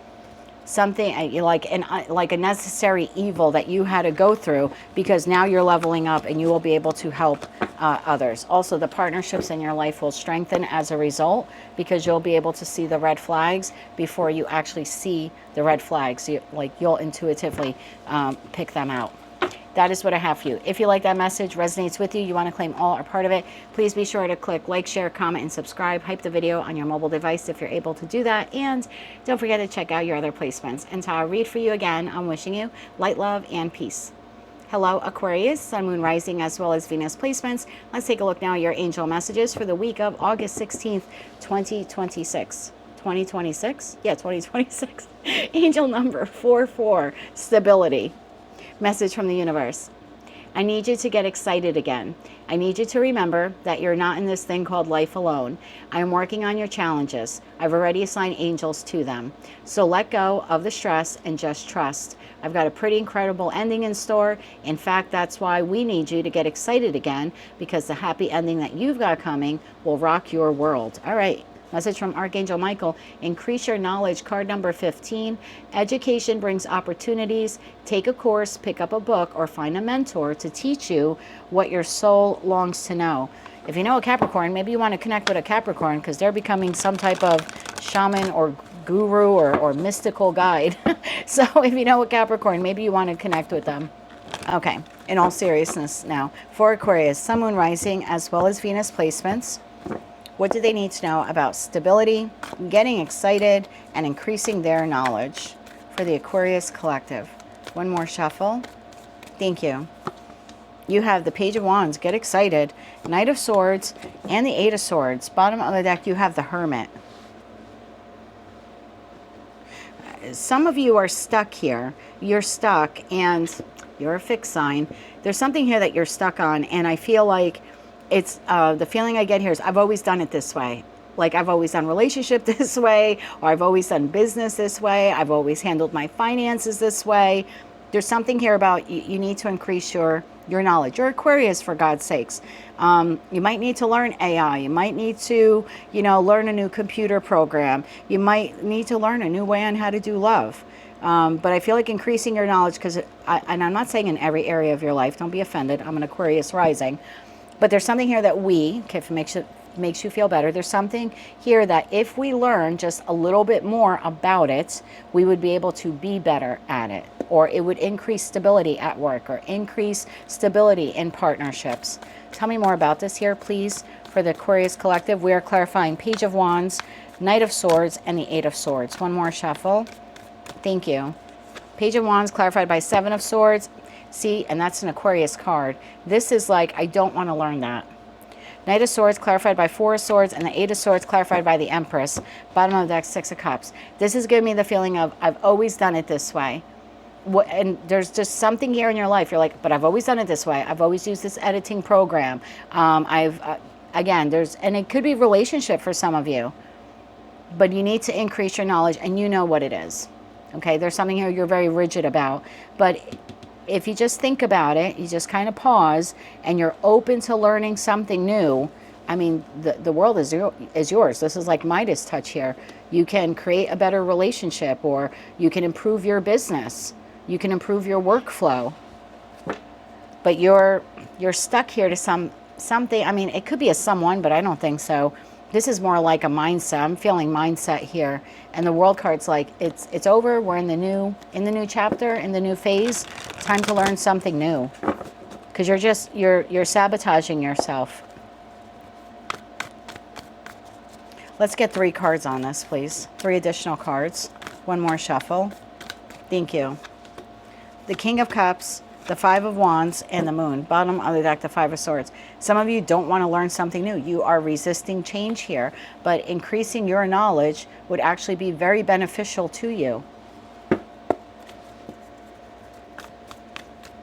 something like a necessary evil that you had to go through, because now you're leveling up and you will be able to help others. Also, the partnerships in your life will strengthen as a result, because you'll be able to see the red flags before you actually see the red flags. You'll intuitively pick them out. That is what I have for you. If you like that message, resonates with you, you want to claim all or part of it, please be sure to click like, share, comment, and subscribe. Hype the video on your mobile device if you're able to do that. And don't forget to check out your other placements. Until I read for you again, I'm wishing you light, love, and peace. Hello, Aquarius, Sun, Moon, Rising, as well as Venus placements. Let's take a look now at your angel messages for the week of August 16th, 2026. 2026? Yeah, 2026. Angel number 44, stability. Message from the universe. I need you to get excited again. I need you to remember that you're not in this thing called life alone. I am working on your challenges. I've already assigned angels to them. So let go of the stress and just trust. I've got a pretty incredible ending in store. In fact, that's why we need you to get excited again, because the happy ending that you've got coming will rock your world. All right. Message from Archangel Michael. Increase your knowledge. Card number 15. Education brings opportunities. Take a course, pick up a book, or find a mentor to teach you what your soul longs to know. If you know a Capricorn, maybe you want to connect with a Capricorn, because they're becoming some type of shaman or guru or mystical guide. So if you know a Capricorn, maybe you want to connect with them. Okay, in all seriousness now, for Aquarius, Sun, Moon, Rising, as well as Venus placements, what do they need to know about stability, getting excited, and increasing their knowledge for the Aquarius collective? One more shuffle. Thank you. You have the Page of Wands, get excited, Knight of Swords, and the Eight of Swords. Bottom of the deck, you have the Hermit. Some of you are stuck here. You're stuck, and you're a fixed sign. There's something here that you're stuck on, and I feel like it's the feeling I get here is I've always done it this way. Like I've always done relationship this way, or I've always done business this way. I've always handled my finances this way. There's something here about you need to increase your knowledge. You're Aquarius, for God's sakes. You might need to learn AI. You might need to, learn a new computer program. You might need to learn a new way on how to do love. But I feel like increasing your knowledge, because, and I'm not saying in every area of your life, don't be offended. I'm an Aquarius rising. But there's something here that if it makes you feel better, there's something here that if we learn just a little bit more about it, we would be able to be better at it. Or it would increase stability at work, or increase stability in partnerships. Tell me more about this here, please, for the Aquarius collective. We are clarifying Page of Wands, Knight of Swords, and the Eight of Swords. One more shuffle. Thank you. Page of Wands clarified by Seven of Swords. See, and that's an Aquarius card. This is like, I don't want to learn that. Knight of Swords clarified by Four of Swords, and the Eight of Swords clarified by the Empress. Bottom of the deck, Six of Cups. This is giving me the feeling of, I've always done it this way. And there's just something here in your life. You're like, but I've always done it this way. I've always used this editing program. Again, and it could be relationship for some of you. But you need to increase your knowledge, and you know what it is. Okay, there's something here you're very rigid about. But if you just think about it, you just kind of pause, and you're open to learning something new, I mean, the world is yours. This is like Midas touch here. You can create a better relationship, or you can improve your business. You can improve your workflow. But you're stuck here to something. I mean, it could be a someone, but I don't think so. This is more like a mindset. I'm feeling mindset here. And the world card's like, it's over. We're in the new chapter, in the new phase. Time to learn something new. Because you're sabotaging yourself. Let's get 3 cards on this, please. 3 additional cards. One more shuffle. Thank you. The King of Cups, the 5 of Wands, and the Moon. Bottom of the deck, the 5 of Swords. Some of you don't want to learn something new. You are resisting change here, but increasing your knowledge would actually be very beneficial to you.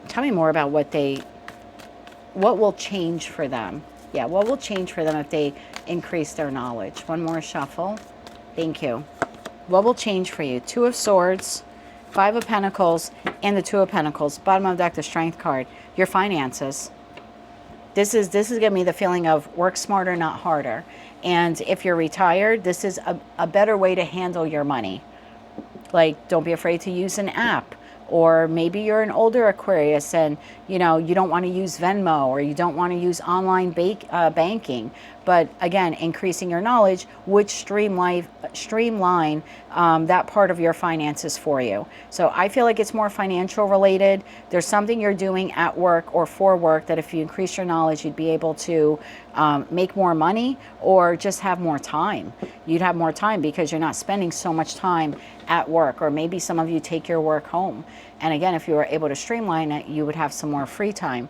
Tell me more about what will change for them. Yeah, what will change for them if they increase their knowledge? One more shuffle. Thank you. What will change for you? 2 of Swords, 5 of Pentacles, and the 2 of Pentacles. Bottom of the deck, the Strength card. Your finances. This is giving me the feeling of work smarter, not harder. And if you're retired, this is a better way to handle your money. Like, don't be afraid to use an app. Or maybe you're an older Aquarius and, you know, you don't want to use Venmo, or you don't want to use online banking. But again, increasing your knowledge would streamline that part of your finances for you. So I feel like it's more financial related. There's something you're doing at work or for work that if you increase your knowledge, you'd be able to make more money, or just have more time. You'd have more time because you're not spending so much time at work. Or maybe some of you take your work home. And again, if you were able to streamline it, you would have some more free time.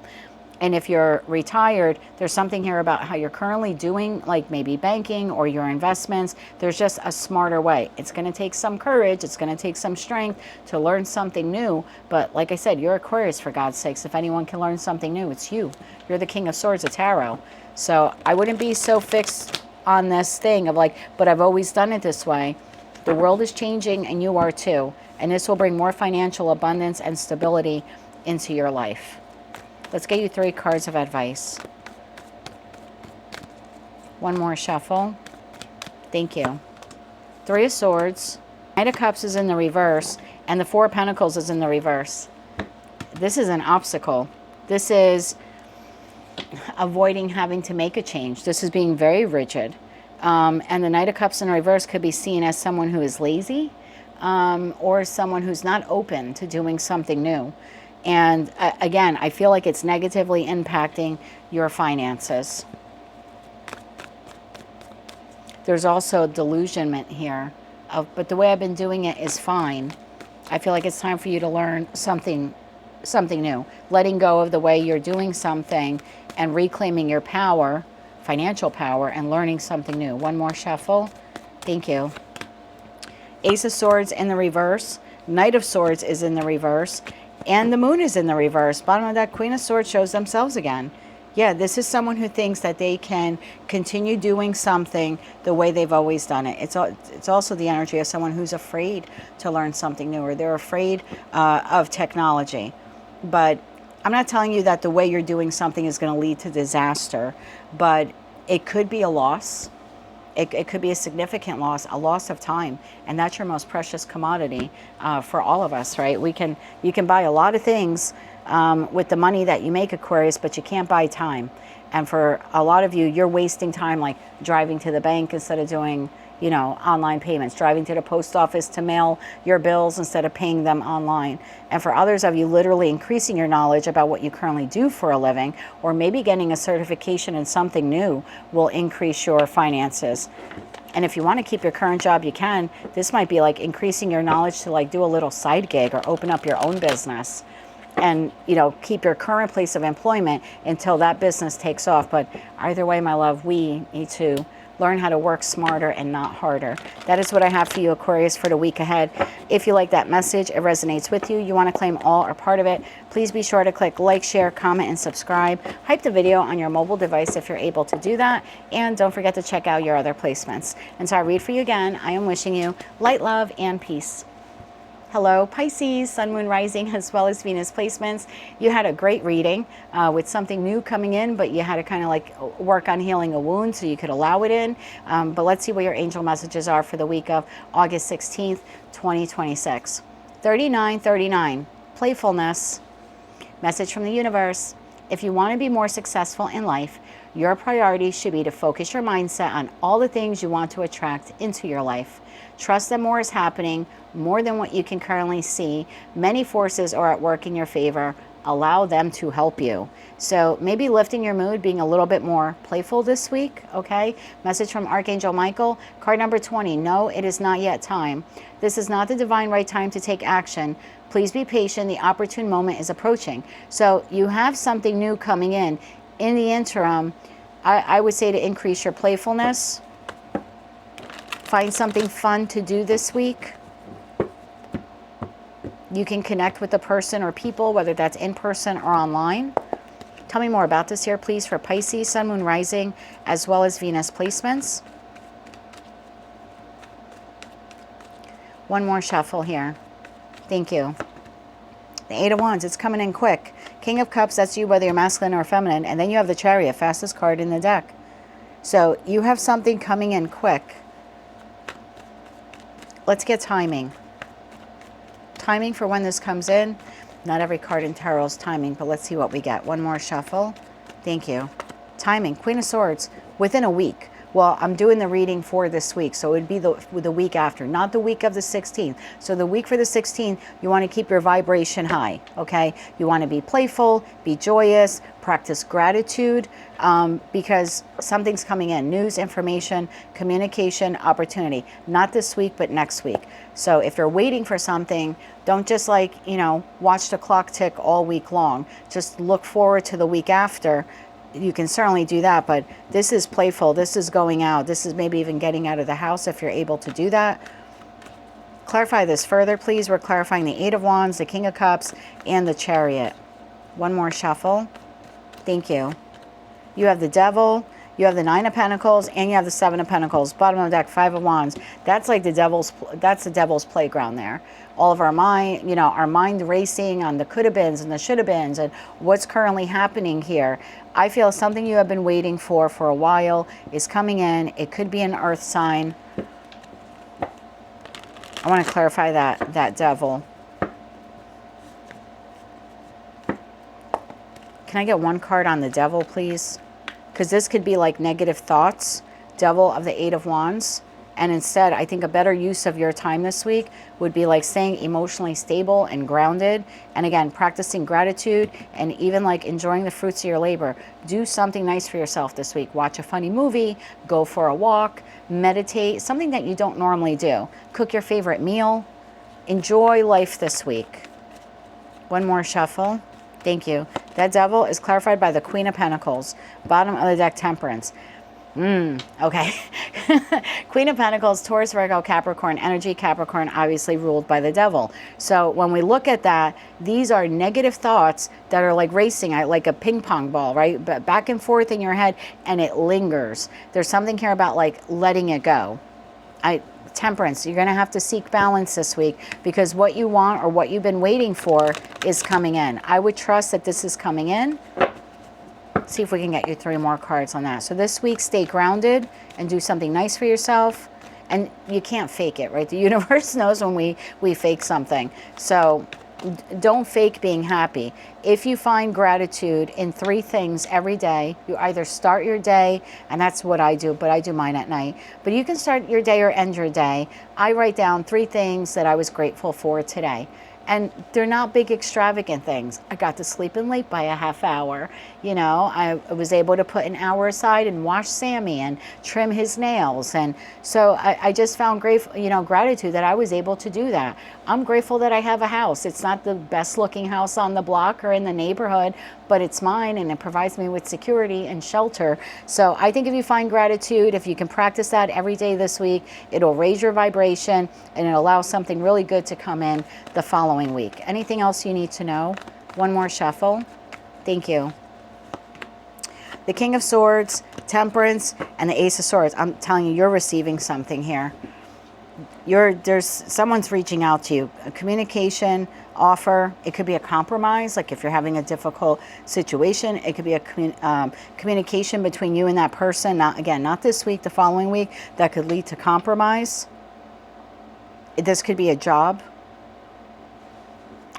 And if you're retired, there's something here about how you're currently doing, like maybe banking or your investments. There's just a smarter way. It's going to take some courage. It's going to take some strength to learn something new. But like I said, you're Aquarius, for God's sakes. If anyone can learn something new, it's you. You're the King of Swords of Tarot. So I wouldn't be so fixed on this thing of like, but I've always done it this way. The world is changing and you are too. And this will bring more financial abundance and stability into your life. Let's get you 3 cards of advice. One more shuffle. Thank you. 3 of Swords. Knight of Cups is in the reverse. And the 4 of Pentacles is in the reverse. This is an obstacle. This is avoiding having to make a change. This is being very rigid. And the Knight of Cups in reverse could be seen as someone who is lazy, or someone who's not open to doing something new. And again, I feel like it's negatively impacting your finances. There's also delusionment here. But the way I've been doing it is fine. I feel like it's time for you to learn something new. Letting go of the way you're doing something and reclaiming your power, financial power, and learning something new. One more shuffle. Thank you. Ace of Swords in the reverse. Knight of Swords is in the reverse. And the Moon is in the reverse. Bottom of that, Queen of Swords shows themselves again. Yeah, this is someone who thinks that they can continue doing something the way they've always done it. It's also the energy of someone who's afraid to learn something new, or they're afraid of technology. But I'm not telling you that the way you're doing something is going to lead to disaster, but it could be a loss. It could be a significant loss, a loss of time, and that's your most precious commodity for all of us, right? You can buy a lot of things with the money that you make, Aquarius, but you can't buy time. And for a lot of you, you're wasting time, like driving to the bank instead of doing, you know, online payments, driving to the post office to mail your bills instead of paying them online. And for others of you, literally increasing your knowledge about what you currently do for a living, or maybe getting a certification in something new will increase your finances. And if you want to keep your current job, you can. This might be like increasing your knowledge to like do a little side gig or open up your own business. And, you know, keep your current place of employment until that business takes off. But either way, my love, we need to learn how to work smarter and not harder. That is what I have for you, Aquarius, for the week ahead. If you like that message, it resonates with you, you want to claim all or part of it, please be sure to click like, share, comment, and subscribe. Hype the video on your mobile device if you're able to do that. And don't forget to check out your other placements. And so I read for you again. I am wishing you light, love, and peace. Hello, Pisces, Sun, Moon, Rising, as well as Venus placements. You had a great reading with something new coming in, but you had to kind of like work on healing a wound so you could allow it in. But let's see what your angel messages are for the week of August 16th, 2026. 3939, playfulness. Message from the universe. If you want to be more successful in life, your priority should be to focus your mindset on all the things you want to attract into your life. Trust that more is happening, more than what you can currently see. Many forces are at work in your favor. Allow them to help you. So maybe lifting your mood, being a little bit more playful this week, okay? Message from Archangel Michael, card number 20. No, it is not yet time. This is not the divine right time to take action. Please be patient. The opportune moment is approaching. So you have something new coming in. In the interim, I would say to increase your playfulness. Find something fun to do this week. You can connect with a person or people, whether that's in person or online. Tell me more about this here, please, for Pisces, Sun, Moon, Rising, as well as Venus placements. One more shuffle here. Thank you. The Eight of Wands, it's coming in quick. King of Cups, that's you, whether you're masculine or feminine. And then you have the Chariot, fastest card in the deck. So you have something coming in quick. Let's get timing. Timing for when this comes in. Not every card in tarot is timing, but let's see what we get. One more shuffle. Thank you. Timing, Queen of Swords, within a week. Well, I'm doing the reading for this week, so it would be the week after, not the week of the 16th. So the week for the 16th, you want to keep your vibration high, okay? You want to be playful, be joyous, practice gratitude, because something's coming in. News, information, communication, opportunity. Not this week, but next week. So if you're waiting for something, don't just like, you know, watch the clock tick all week long. Just look forward to the week after. You can certainly do that, but this is playful. This is going out. This is maybe even getting out of the house if you're able to do that. Clarify this further, please. We're clarifying the Eight of Wands, the King of Cups, and the Chariot. One more shuffle. Thank you. You have the Devil, you have the Nine of Pentacles, and you have the Seven of Pentacles. Bottom of the deck, Five of Wands. That's like the devil's playground there. All of our mind, you know, our mind racing on the could-have-beens and the should-have-beens and what's currently happening here. I feel something you have been waiting for a while is coming in. It could be an earth sign. I want to clarify that Devil. Can I get one card on the Devil, please? Because this could be like negative thoughts. Devil of the Eight of Wands. And instead, I think a better use of your time this week would be like staying emotionally stable and grounded. And again, practicing gratitude and even like enjoying the fruits of your labor. Do something nice for yourself this week. Watch a funny movie, go for a walk, meditate, something that you don't normally do. Cook your favorite meal. Enjoy life this week. One more shuffle. Thank you. That Devil is clarified by the Queen of Pentacles. Bottom of the deck, Temperance. Okay. Queen of Pentacles, Taurus, Virgo, Capricorn energy. Capricorn obviously ruled by the Devil. So when we look at that, these are negative thoughts that are like racing, like a ping pong ball, right? But back and forth in your head, and it lingers. There's something here about like letting it go. Temperance, you're going to have to seek balance this week because what you want or what you've been waiting for is coming in. I would trust that this is coming in. See if we can get you 3 more cards on that. So this week, stay grounded and do something nice for yourself. And you can't fake it, right? The universe knows when we fake something. So don't fake being happy. If you find gratitude in 3 things every day, you either start your day, and that's what I do, but I do mine at night. But you can start your day or end your day. I write down 3 things that I was grateful for today. And they're not big extravagant things. I got to sleep in late by a half hour. You know, I was able to put an hour aside and wash Sammy and trim his nails. And so I just found gratitude that I was able to do that. I'm grateful that I have a house. It's not the best looking house on the block or in the neighborhood, but it's mine and it provides me with security and shelter. So I think if you find gratitude, if you can practice that every day this week, it'll raise your vibration and it'll allow something really good to come in the following week. Anything else you need to know? One more shuffle. Thank you. The King of Swords, Temperance, and the Ace of Swords. I'm telling you, you're receiving something here. there's someone's reaching out to you, a communication offer. It could be a compromise, like if you're having a difficult situation, it could be a communication between you and that person, not this week, the following week, that could lead to compromise. This could be a job.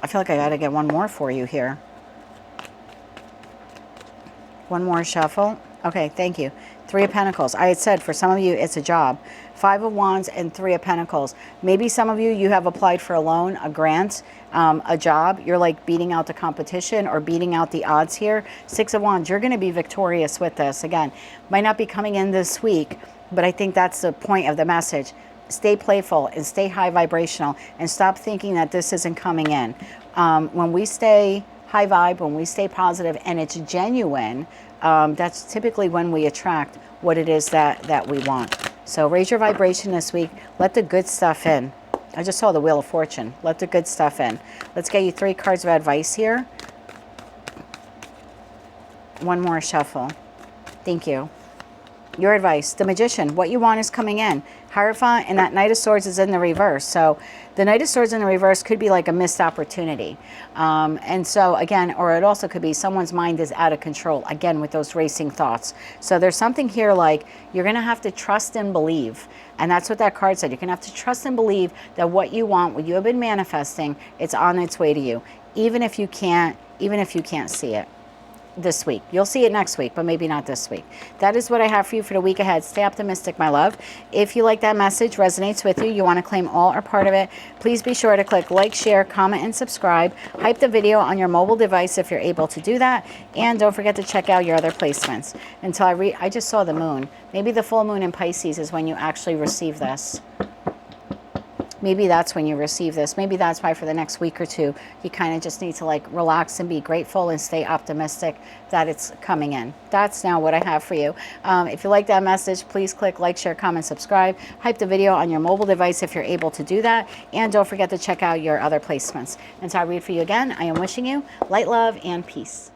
I feel like I got to get one more for you here. One more shuffle. Okay, thank you. 3 of Pentacles. I had said for some of you, it's a job. 5 of Wands and 3 of Pentacles. Maybe some of you, you have applied for a loan, a grant, a job. You're like beating out the competition or beating out the odds here. 6 of Wands, you're going to be victorious with this. Again, might not be coming in this week, but I think that's the point of the message. Stay playful and stay high vibrational and stop thinking that this isn't coming in. When we stay high vibe, when we stay positive and it's genuine, that's typically when we attract what it is that we want. So raise your vibration this week. Let the good stuff in. I just saw the Wheel of Fortune. Let the good stuff in. Let's get you 3 cards of advice here. One more shuffle. Thank you. Your advice, the Magician, what you want is coming in. Hierophant and that Knight of Swords is in the reverse. So the Knight of Swords in the reverse could be like a missed opportunity. And so again, or it also could be someone's mind is out of control, again, with those racing thoughts. So there's something here like you're going to have to trust and believe. And that's what that card said. You're going to have to trust and believe that what you want, what you have been manifesting, it's on its way to you. Even if you can't see it this week. You'll see it next week, but maybe not this week. That is what I have for you for the week ahead. Stay optimistic, my love. If you like that message, resonates with you, you want to claim all or part of it, please be sure to click like, share, comment, and subscribe. Hype the video on your mobile device if you're able to do that. And don't forget to check out your other placements. Until I just saw the moon. Maybe the full moon in Pisces is when you actually receive this. Maybe that's when you receive this. Maybe that's why for the next week or two, you kind of just need to like relax and be grateful and stay optimistic that it's coming in. That's now what I have for you. If you like that message, please click like, share, comment, subscribe. Hype the video on your mobile device if you're able to do that. And don't forget to check out your other placements. Until I read for you again, I am wishing you light, love, and peace.